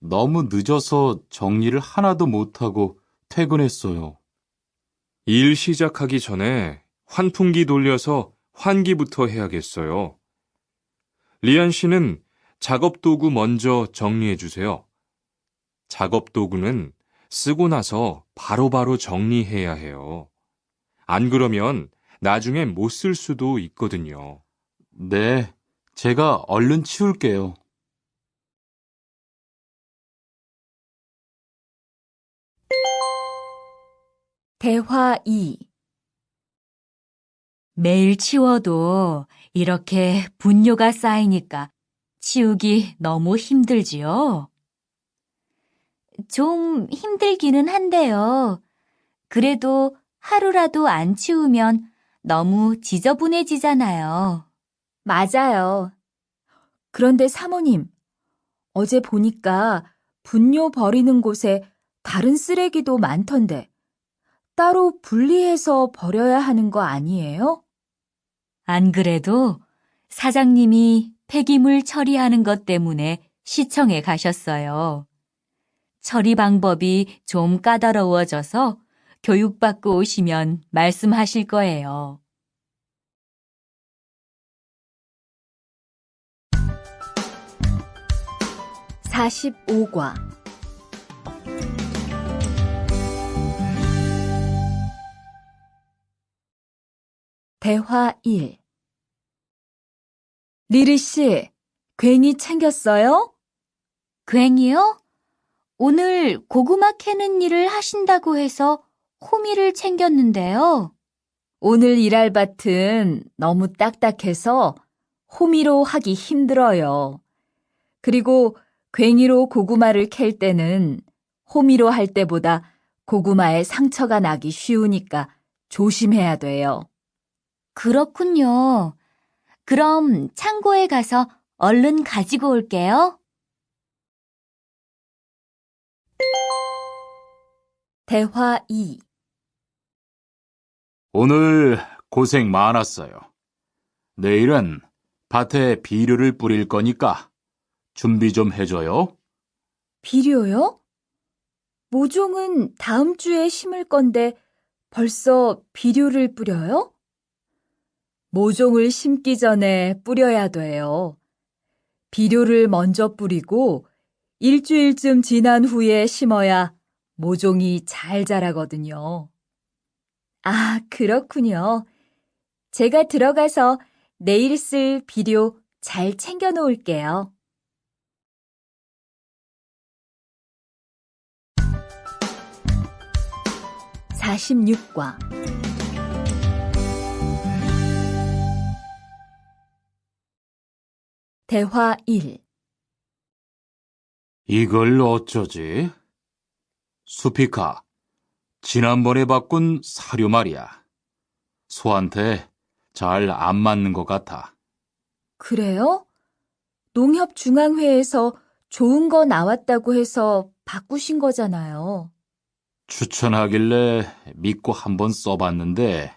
너무 늦어서 정리를 하나도 못하고 퇴근했어요. 일 시작하기 전에 환풍기 돌려서 환기부터 해야겠어요. 리안 씨는 작업 도구 먼저 정리해 주세요. 작업 도구는 쓰고 나서 바로바로 정리해야 해요. 안 그러면 나중에 못 쓸 수도 있거든요. 네, 제가 얼른 치울게요. 대화 2. 매일 치워도 이렇게 분뇨가 쌓이니까 치우기 너무 힘들지요? 좀 힘들기는 한데요. 그래도 하루라도 안 치우면 너무 지저분해지잖아요. 맞아요. 그런데 사모님, 어제 보니까 분뇨 버리는 곳에 다른 쓰레기도 많던데 따로 분리해서 버려야 하는 거 아니에요? 안 그래도 사장님이 폐기물 처리하는 것 때문에 시청에 가셨어요. 처리 방법이 좀 까다로워져서 교육받고 오시면 말씀하실 거예요. (45과) 대화 1. 리리 씨, 괭이 챙겼어요? 괭이요? 오늘 고구마 캐는 일을 하신다고 해서 호미를 챙겼는데요. 오늘 일할 밭은 너무 딱딱해서 호미로 하기 힘들어요. 그리고 괭이로 고구마를 캘 때는 호미로 할 때보다 고구마에 상처가 나기 쉬우니까 조심해야 돼요. 그렇군요. 그럼 창고에 가서 얼른 가지고 올게요. 대화 2. 오늘 고생 많았어요. 내일은 밭에 비료를 뿌릴 거니까 준비 좀 해줘요. 비료요? 모종은 다음 주에 심을 건데 벌써 비료를 뿌려요? 모종을 심기 전에 뿌려야 돼요. 비료를 먼저 뿌리고 일주일쯤 지난 후에 심어야 모종이 잘 자라거든요. 아, 그렇군요. 제가 들어가서 내일 쓸 비료 잘 챙겨 놓을게요. (46과) 대화 1. 이걸 어쩌지? 수피카, 지난번에 바꾼 사료 말이야. 소한테 잘 안 맞는 것 같아. 그래요? 농협중앙회에서 좋은 거 나왔다고 해서 바꾸신 거잖아요. 추천하길래 믿고 한번 써봤는데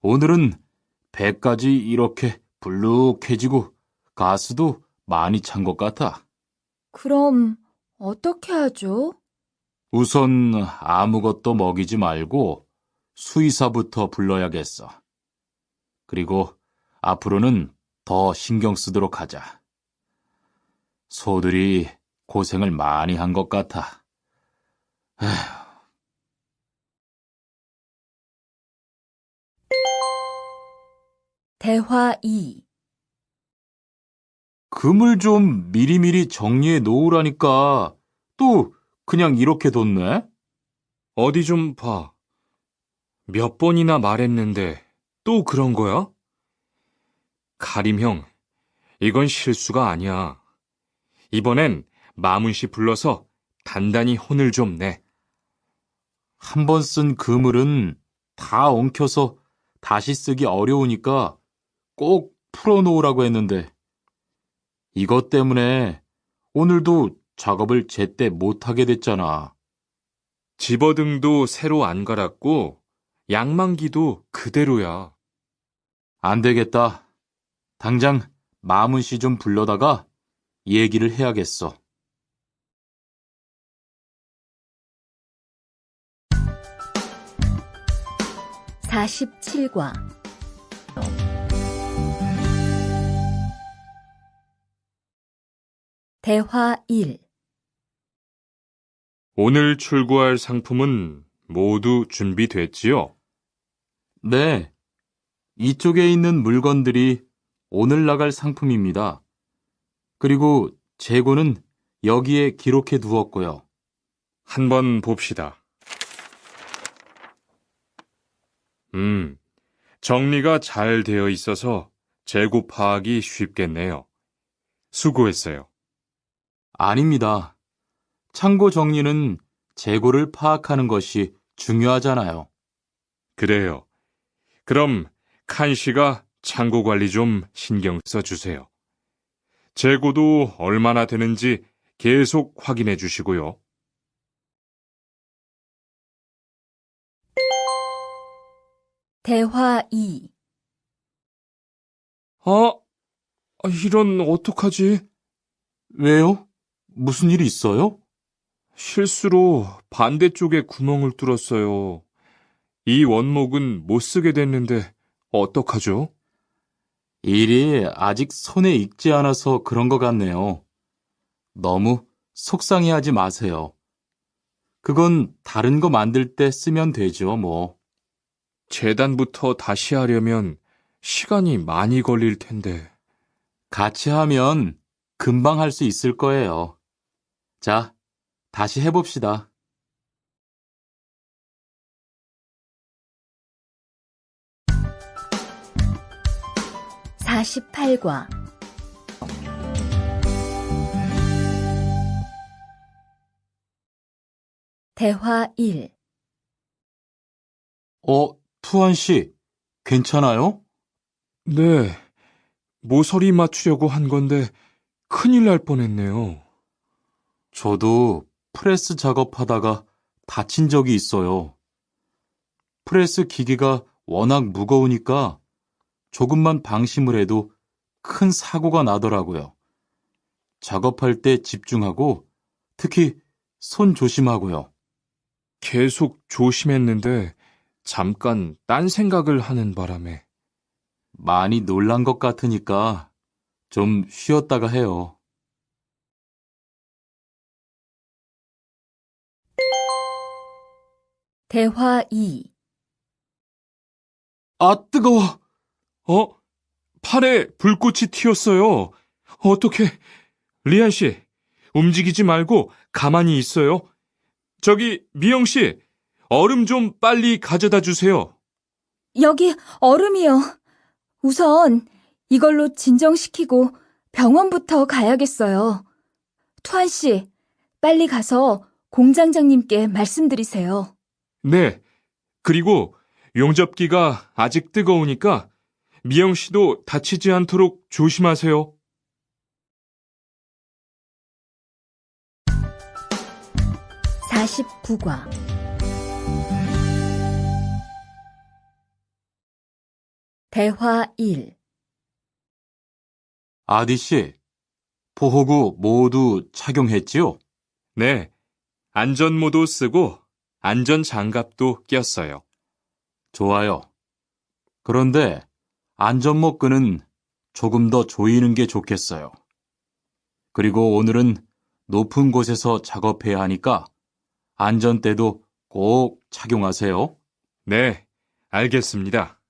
오늘은 배까지 이렇게 불룩해지고 가스도 많이 찬 것 같아. 그럼 어떻게 하죠? 우선 아무것도 먹이지 말고 수의사부터 불러야겠어. 그리고 앞으로는 더 신경 쓰도록 하자. 소들이 고생을 많이 한 것 같아. 에휴. 대화 2. 금을 좀 미리미리 정리해 놓으라니까 또 그냥 이렇게 뒀네? 어디 좀 봐. 몇 번이나 말했는데 또 그런 거야? 가림 형, 이건 실수가 아니야. 이번엔 마문 씨 불러서 단단히 혼을 좀 내. 한 번 쓴 그물은 다 엉켜서 다시 쓰기 어려우니까 꼭 풀어놓으라고 했는데 이것 때문에 오늘도 작업을 제때 못하게 됐잖아. 집어등도 새로 안 갈았고 양만기도 그대로야. 안 되겠다. 당장 마문 씨 좀 불러다가 얘기를 해야겠어. (47과) 대화 1. 오늘 출고할 상품은 모두 준비됐지요? 네, 이쪽에 있는 물건들이 오늘 나갈 상품입니다. 그리고 재고는 여기에 기록해 두었고요. 한번 봅시다. 정리가 잘 되어 있어서 재고 파악이 쉽겠네요. 수고했어요. 아닙니다. 창고 정리는 재고를 파악하는 것이 중요하잖아요. 그래요. 그럼 칸 씨가 창고 관리 좀 신경 써주세요. 재고도 얼마나 되는지 계속 확인해 주시고요. 대화 2. 이런 어떡하지? 왜요? 무슨 일이 있어요? 실수로 반대쪽에 구멍을 뚫었어요. 이 원목은 못 쓰게 됐는데 어떡하죠? 일이 아직 손에 익지 않아서 그런 것 같네요. 너무 속상해하지 마세요. 그건 다른 거 만들 때 쓰면 되죠, 뭐. 재단부터 다시 하려면 시간이 많이 걸릴 텐데. 같이 하면 금방 할 수 있을 거예요. 자, 다시 해봅시다. (48과) 대화 1. 투한 씨, 괜찮아요? 네, 모서리 맞추려고 한 건데 큰일 날 뻔했네요. 저도 프레스 작업하다가 다친 적이 있어요. 프레스 기계가 워낙 무거우니까 조금만 방심을 해도 큰 사고가 나더라고요. 작업할 때 집중하고 특히 손 조심하고요. 계속 조심했는데 잠깐 딴 생각을 하는 바람에. 많이 놀란 것 같으니까 좀 쉬었다가 해요. 대화 2. 뜨거워! 팔에 불꽃이 튀었어요. 어떻게? 리안 씨, 움직이지 말고 가만히 있어요. 저기 미영 씨, 얼음 좀 빨리 가져다 주세요. 여기 얼음이요. 우선 이걸로 진정시키고 병원부터 가야겠어요. 투한 씨, 빨리 가서 공장장님께 말씀드리세요. 네, 그리고 용접기가 아직 뜨거우니까 미영 씨도 다치지 않도록 조심하세요. (49과) 대화 1. 아디 씨, 보호구 모두 착용했지요? 네, 안전모도 쓰고 안전장갑도 꼈어요. 좋아요. 그런데 안전모 끈은 조금 더 조이는 게 좋겠어요. 그리고 오늘은 높은 곳에서 작업해야 하니까 안전대도 꼭 착용하세요. 네, 알겠습니다.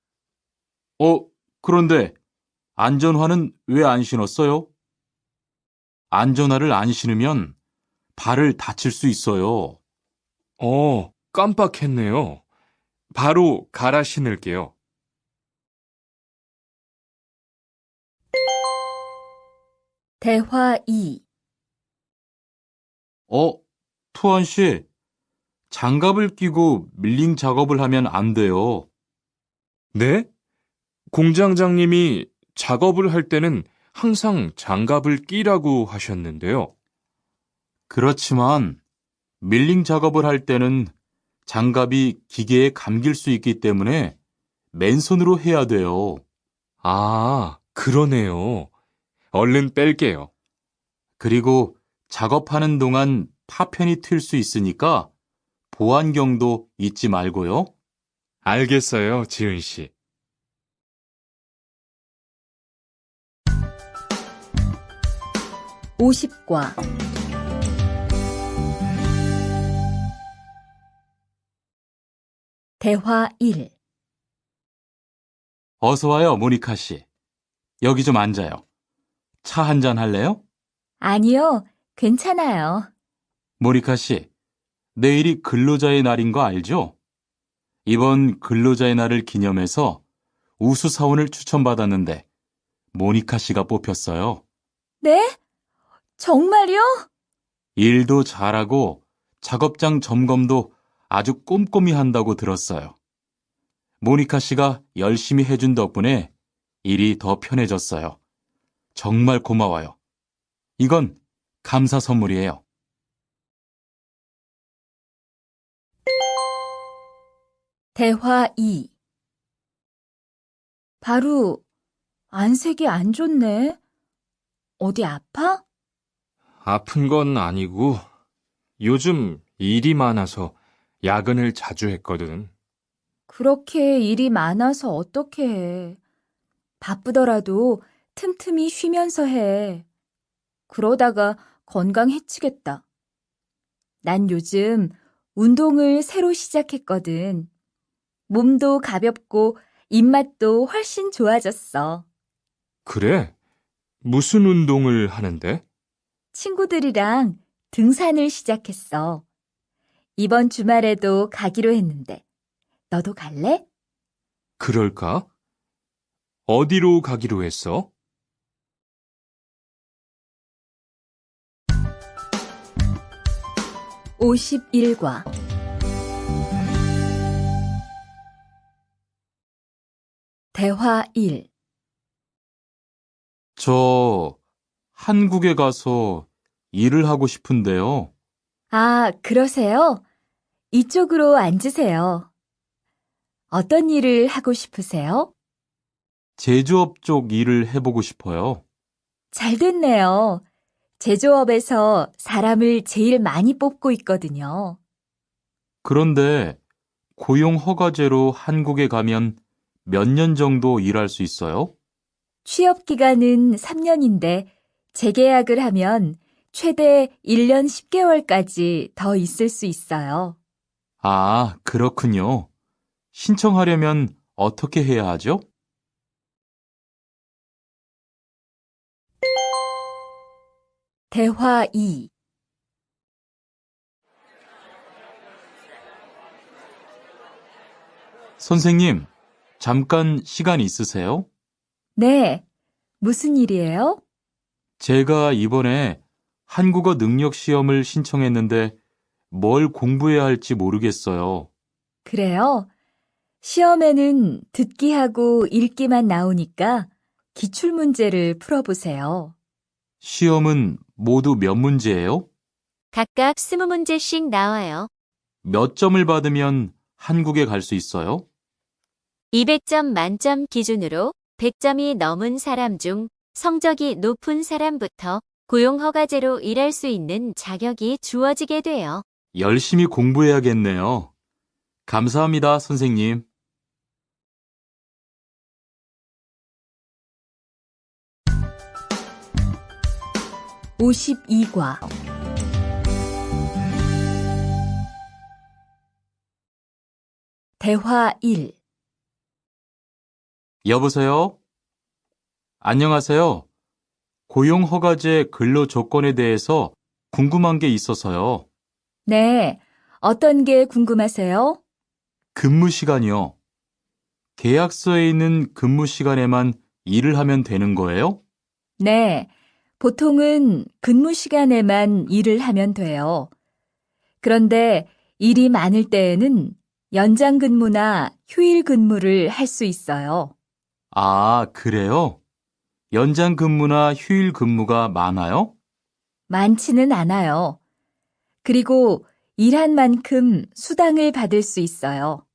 그런데 안전화는 왜 안 신었어요? 안전화를 안 신으면 발을 다칠 수 있어요. 깜빡했네요. 바로 갈아 신을게요. 대화 2. 투원 씨, 장갑을 끼고 밀링 작업을 하면 안 돼요. 네? 공장장님이 작업을 할 때는 항상 장갑을 끼라고 하셨는데요. 그렇지만 밀링 작업을 할 때는 장갑이 기계에 감길 수 있기 때문에 맨손으로 해야 돼요. 아, 그러네요. 얼른 뺄게요. 그리고 작업하는 동안 파편이 튈 수 있으니까 보안경도 잊지 말고요. 알겠어요, 지은 씨. 오십과 대화 1. 어서 와요, 모니카 씨. 여기 좀 앉아요. 차 한잔 할래요? 아니요, 괜찮아요. 모니카 씨, 내일이 근로자의 날인 거 알죠? 이번 근로자의 날을 기념해서 우수사원을 추천받았는데 모니카 씨가 뽑혔어요. 네? 정말요? 일도 잘하고 작업장 점검도 아주 꼼꼼히 한다고 들었어요. 모니카 씨가 열심히 해준 덕분에 일이 더 편해졌어요. 정말 고마워요. 이건 감사 선물이에요. 대화 2. 바로 안색이 안 좋네. 어디 아파? 아픈 건 아니고 요즘 일이 많아서 야근을 자주 했거든. 그렇게 일이 많아서 어떻게 해. 바쁘더라도 틈틈이 쉬면서 해. 그러다가 건강 해치겠다. 난 요즘 운동을 새로 시작했거든. 몸도 가볍고 입맛도 훨씬 좋아졌어. 그래? 무슨 운동을 하는데? 친구들이랑 등산을 시작했어. 이번 주말에도 가기로 했는데. 너도 갈래? 그럴까? 어디로 가기로 했어? (51과) 대화 1. 저 한국에 가서 일을 하고 싶은데요. 아, 그러세요? 이쪽으로 앉으세요. 어떤 일을 하고 싶으세요? 제조업 쪽 일을 해보고 싶어요. 잘 됐네요. 제조업에서 사람을 제일 많이 뽑고 있거든요. 그런데 고용 허가제로 한국에 가면 몇 년 정도 일할 수 있어요? 취업 기간은 3년인데 재계약을 하면 최대 1년 10개월까지 더 있을 수 있어요. 아, 그렇군요. 신청하려면 어떻게 해야 하죠? 대화 2. 선생님, 잠깐 시간 있으세요? 네, 무슨 일이에요? 제가 이번에 한국어 능력 시험을 신청했는데 뭘 공부해야 할지 모르겠어요. 그래요? 시험에는 듣기하고 읽기만 나오니까 기출문제를 풀어보세요. 시험은 모두 몇 문제예요? 각각 20문제씩 나와요. 몇 점을 받으면 한국에 갈 수 있어요? 200점 만점 기준으로 100점이 넘은 사람 중 성적이 높은 사람부터 고용허가제로 일할 수 있는 자격이 주어지게 돼요. 열심히 공부해야겠네요. 감사합니다, 선생님. (52과) 대화 1. 여보세요? 안녕하세요. 고용허가제 근로 조건에 대해서 궁금한 게 있어서요. 네, 어떤 게 궁금하세요? 근무 시간이요. 계약서에 있는 근무 시간에만 일을 하면 되는 거예요? 네, 보통은 근무 시간에만 일을 하면 돼요. 그런데 일이 많을 때에는 연장 근무나 휴일 근무를 할 수 있어요. 아, 그래요? 연장 근무나 휴일 근무가 많아요? 많지는 않아요. 그리고 일한 만큼 수당을 받을 수 있어요.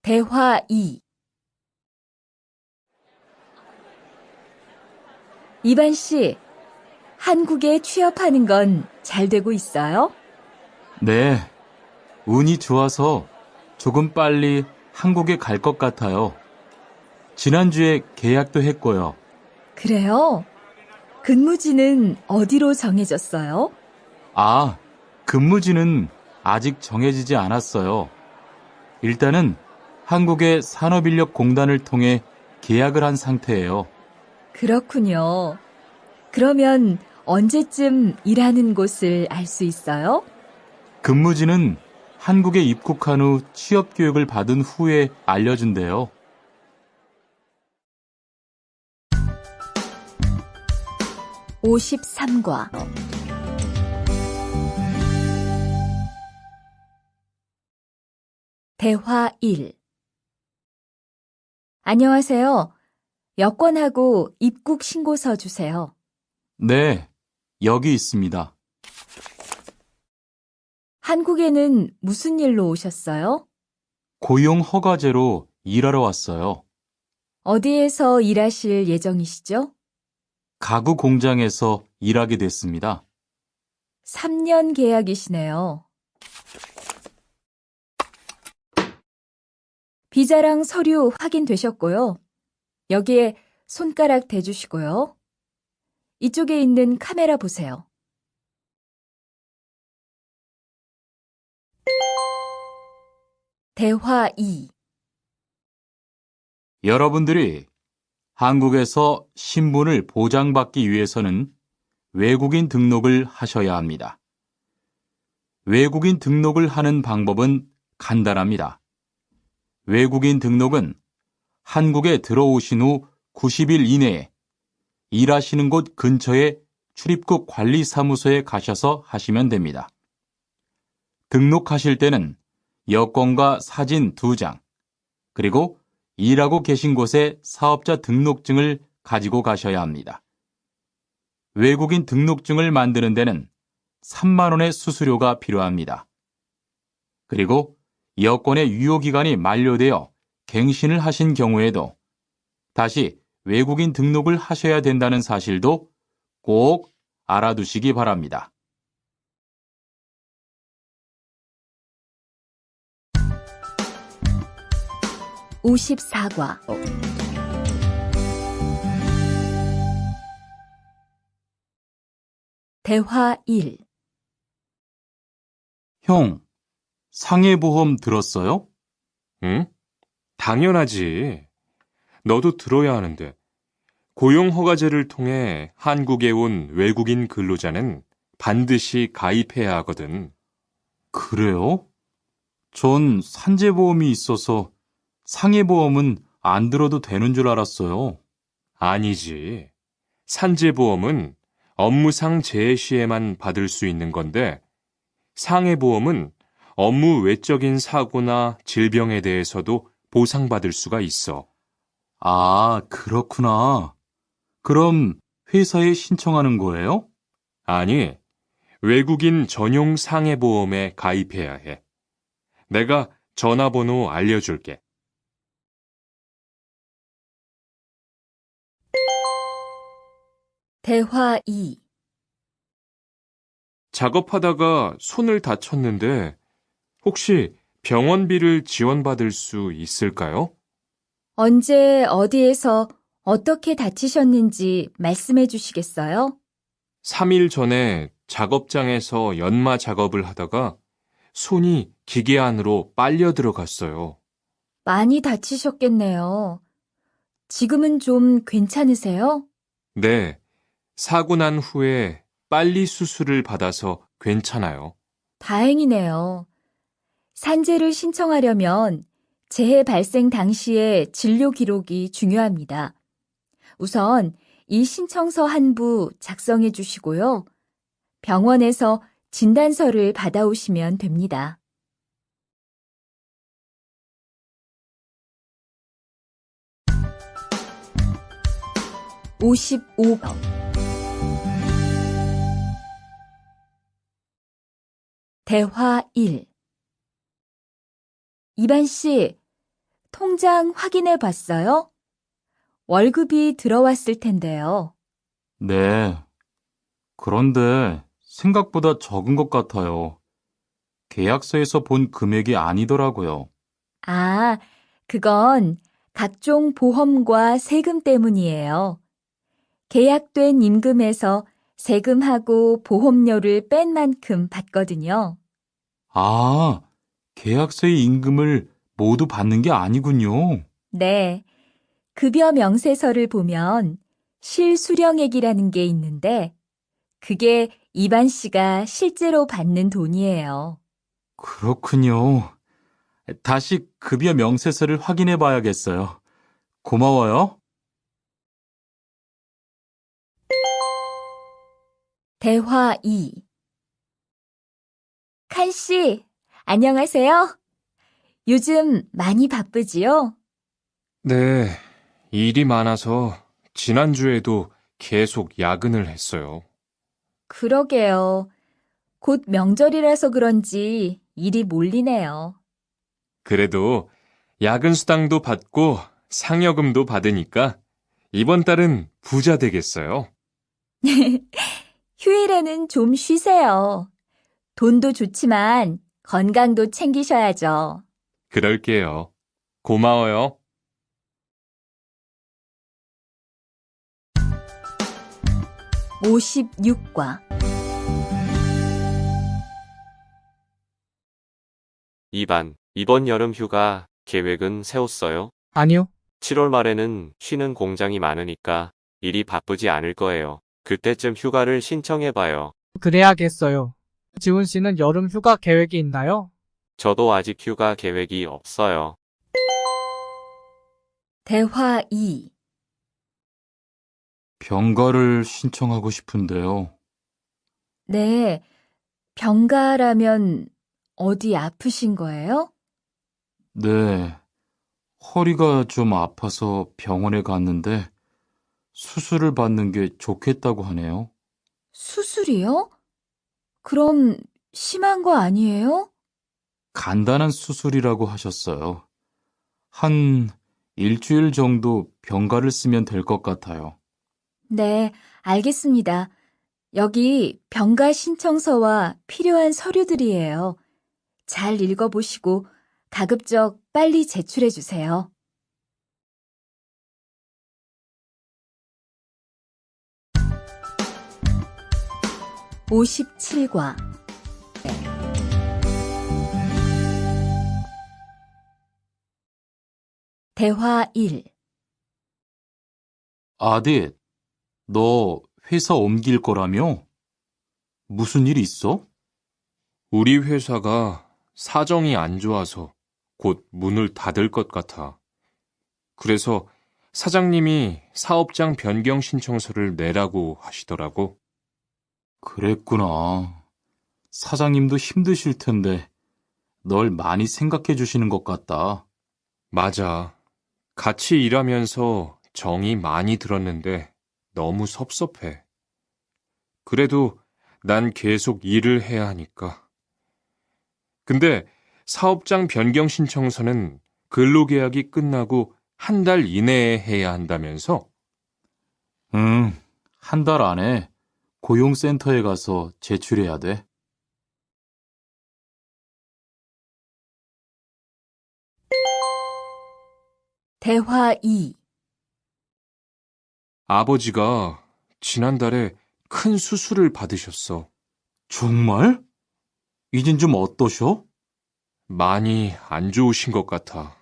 대화 2. 이반 씨, 한국에 취업하는 건 잘 되고 있어요? 네, 운이 좋아서 조금 빨리 한국에 갈 것 같아요. 지난주에 계약도 했고요. 그래요? 근무지는 어디로 정해졌어요? 아, 근무지는 아직 정해지지 않았어요. 일단은 한국의 산업인력공단을 통해 계약을 한 상태예요. 그렇군요. 그러면 언제쯤 일하는 곳을 알 수 있어요? 근무지는 한국에 입국한 후 취업 교육을 받은 후에 알려준대요. (53과) 대화 1. 안녕하세요. 여권하고 입국 신고서 주세요. 네, 여기 있습니다. 한국에는 무슨 일로 오셨어요? 고용 허가제로 일하러 왔어요. 어디에서 일하실 예정이시죠? 가구 공장에서 일하게 됐습니다. 3년 계약이시네요. 비자랑 서류 확인되셨고요. 여기에 손가락 대주시고요. 이쪽에 있는 카메라 보세요. 대화 2. 여러분들이 한국에서 신분을 보장받기 위해서는 외국인 등록을 하셔야 합니다. 외국인 등록을 하는 방법은 간단합니다. 외국인 등록은 한국에 들어오신 후 90일 이내에 일하시는 곳 근처의 출입국 관리사무소에 가셔서 하시면 됩니다. 등록하실 때는 여권과 사진 2장, 그리고 일하고 계신 곳의 사업자 등록증을 가지고 가셔야 합니다. 외국인 등록증을 만드는 데는 3만 원의 수수료가 필요합니다. 그리고 여권의 유효기간이 만료되어 갱신을 하신 경우에도 다시 외국인 등록을 하셔야 된다는 사실도 꼭 알아두시기 바랍니다. (54과) 대화 1. 형, 상해보험 들었어요? 응? 당연하지. 너도 들어야 하는데. 고용허가제를 통해 한국에 온 외국인 근로자는 반드시 가입해야 하거든. 그래요? 전 산재보험이 있어서 상해보험은 안 들어도 되는 줄 알았어요. 아니지. 산재보험은 업무상 재해 시에만 받을 수 있는 건데, 상해보험은 업무 외적인 사고나 질병에 대해서도 보상받을 수가 있어. 아, 그렇구나. 그럼 회사에 신청하는 거예요? 아니, 외국인 전용 상해보험에 가입해야 해. 내가 전화번호 알려줄게. 대화 2. 작업하다가 손을 다쳤는데 혹시 병원비를 지원받을 수 있을까요? 언제 어디에서 어떻게 다치셨는지 말씀해 주시겠어요? 3일 전에 작업장에서 연마 작업을 하다가 손이 기계 안으로 빨려 들어갔어요. 많이 다치셨겠네요. 지금은 좀 괜찮으세요? 네, 사고 난 후에 빨리 수술을 받아서 괜찮아요. 다행이네요. 산재를 신청하려면 재해 발생 당시의 진료 기록이 중요합니다. 우선 이 신청서 한 부 작성해 주시고요. 병원에서 진단서를 받아오시면 됩니다. (55번) 대화 1. 이반 씨, 통장 확인해 봤어요? 월급이 들어왔을 텐데요. 네. 그런데 생각보다 적은 것 같아요. 계약서에서 본 금액이 아니더라고요. 아, 그건 각종 보험과 세금 때문이에요. 계약된 임금에서 세금하고 보험료를 뺀 만큼 받거든요. 아, 계약서의 임금을 모두 받는 게 아니군요. 네, 급여 명세서를 보면 실수령액이라는 게 있는데 그게 이반 씨가 실제로 받는 돈이에요. 그렇군요. 다시 급여 명세서를 확인해 봐야겠어요. 고마워요. 대화 2. 칸 씨, 안녕하세요. 요즘 많이 바쁘지요? 네, 일이 많아서 지난주에도 계속 야근을 했어요. 그러게요. 곧 명절이라서 그런지 일이 몰리네요. 그래도 야근 수당도 받고 상여금도 받으니까 이번 달은 부자 되겠어요. 휴일에는 좀 쉬세요. 돈도 좋지만 건강도 챙기셔야죠. 그럴게요. 고마워요. (56과) 이번 여름 휴가 계획은 세웠어요? 아니요. 7월 말에는 쉬는 공장이 많으니까 일이 바쁘지 않을 거예요. 그때쯤 휴가를 신청해봐요. 그래야겠어요. 지훈 씨는 여름 휴가 계획이 있나요? 저도 아직 휴가 계획이 없어요. 대화 2. 병가를 신청하고 싶은데요. 네, 병가라면 어디 아프신 거예요? 네, 허리가 좀 아파서 병원에 갔는데 수술을 받는 게 좋겠다고 하네요. 수술이요? 그럼 심한 거 아니에요? 간단한 수술이라고 하셨어요. 한 일주일 정도 병가를 쓰면 될 것 같아요. 네, 알겠습니다. 여기 병가 신청서와 필요한 서류들이에요. 잘 읽어보시고 가급적 빨리 제출해 주세요. (57과) 대화 1. 아딧, 너 회사 옮길 거라며? 무슨 일 있어? 우리 회사가 사정이 안 좋아서 곧 문을 닫을 것 같아. 그래서 사장님이 사업장 변경 신청서를 내라고 하시더라고. 그랬구나. 사장님도 힘드실 텐데 널 많이 생각해 주시는 것 같다. 맞아. 같이 일하면서 정이 많이 들었는데 너무 섭섭해. 그래도 난 계속 일을 해야 하니까. 근데 사업장 변경 신청서는 근로계약이 끝나고 한 달 이내에 해야 한다면서? 응, 한 달 안에 고용센터에 가서 제출해야 돼. 대화 2. 아버지가 지난달에 큰 수술을 받으셨어. 정말? 이젠 좀 어떠셔? 많이 안 좋으신 것 같아.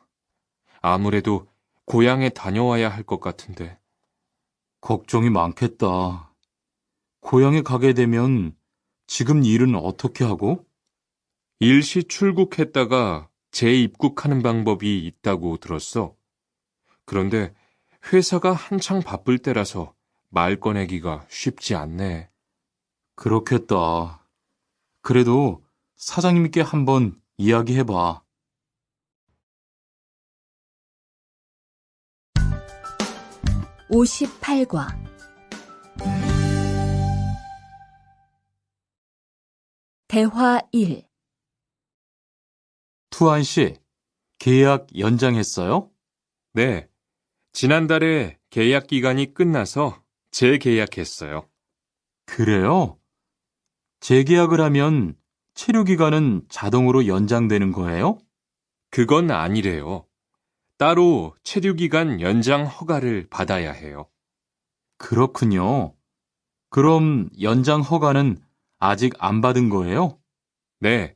아무래도 고향에 다녀와야 할 것 같은데. 걱정이 많겠다. 고향에 가게 되면 지금 일은 어떻게 하고? 일시 출국했다가 재입국하는 방법이 있다고 들었어. 그런데 회사가 한창 바쁠 때라서 말 꺼내기가 쉽지 않네. 그렇겠다. 그래도 사장님께 한번 이야기해봐. (58과) 대화 1. 투안 씨, 계약 연장했어요? 네. 지난달에 계약 기간이 끝나서 재계약했어요. 그래요? 재계약을 하면 체류 기간은 자동으로 연장되는 거예요? 그건 아니래요. 따로 체류기간 연장 허가를 받아야 해요. 그렇군요. 그럼 연장 허가는 아직 안 받은 거예요? 네.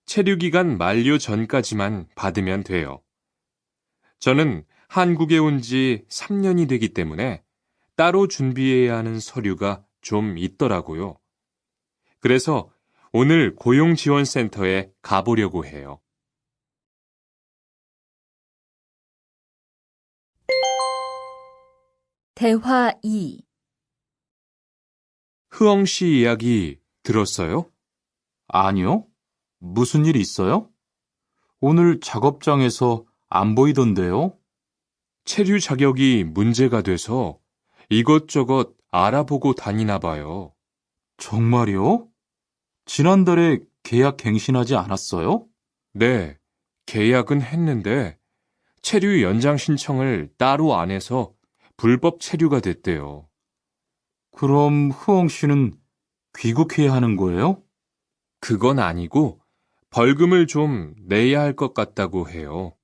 체류기간 만료 전까지만 받으면 돼요. 저는 한국에 온 지 3년이 되기 때문에 따로 준비해야 하는 서류가 좀 있더라고요. 그래서 오늘 고용지원센터에 가보려고 해요. 대화 2. 흐엉 씨 이야기 들었어요? 아니요. 무슨 일 있어요? 오늘 작업장에서 안 보이던데요? 체류 자격이 문제가 돼서 이것저것 알아보고 다니나 봐요. 정말요? 지난달에 계약 갱신하지 않았어요? 네, 계약은 했는데 체류 연장 신청을 따로 안 해서 불법 체류가 됐대요. 그럼 흐엉 씨는 귀국해야 하는 거예요? 그건 아니고 벌금을 좀 내야 할 것 같다고 해요.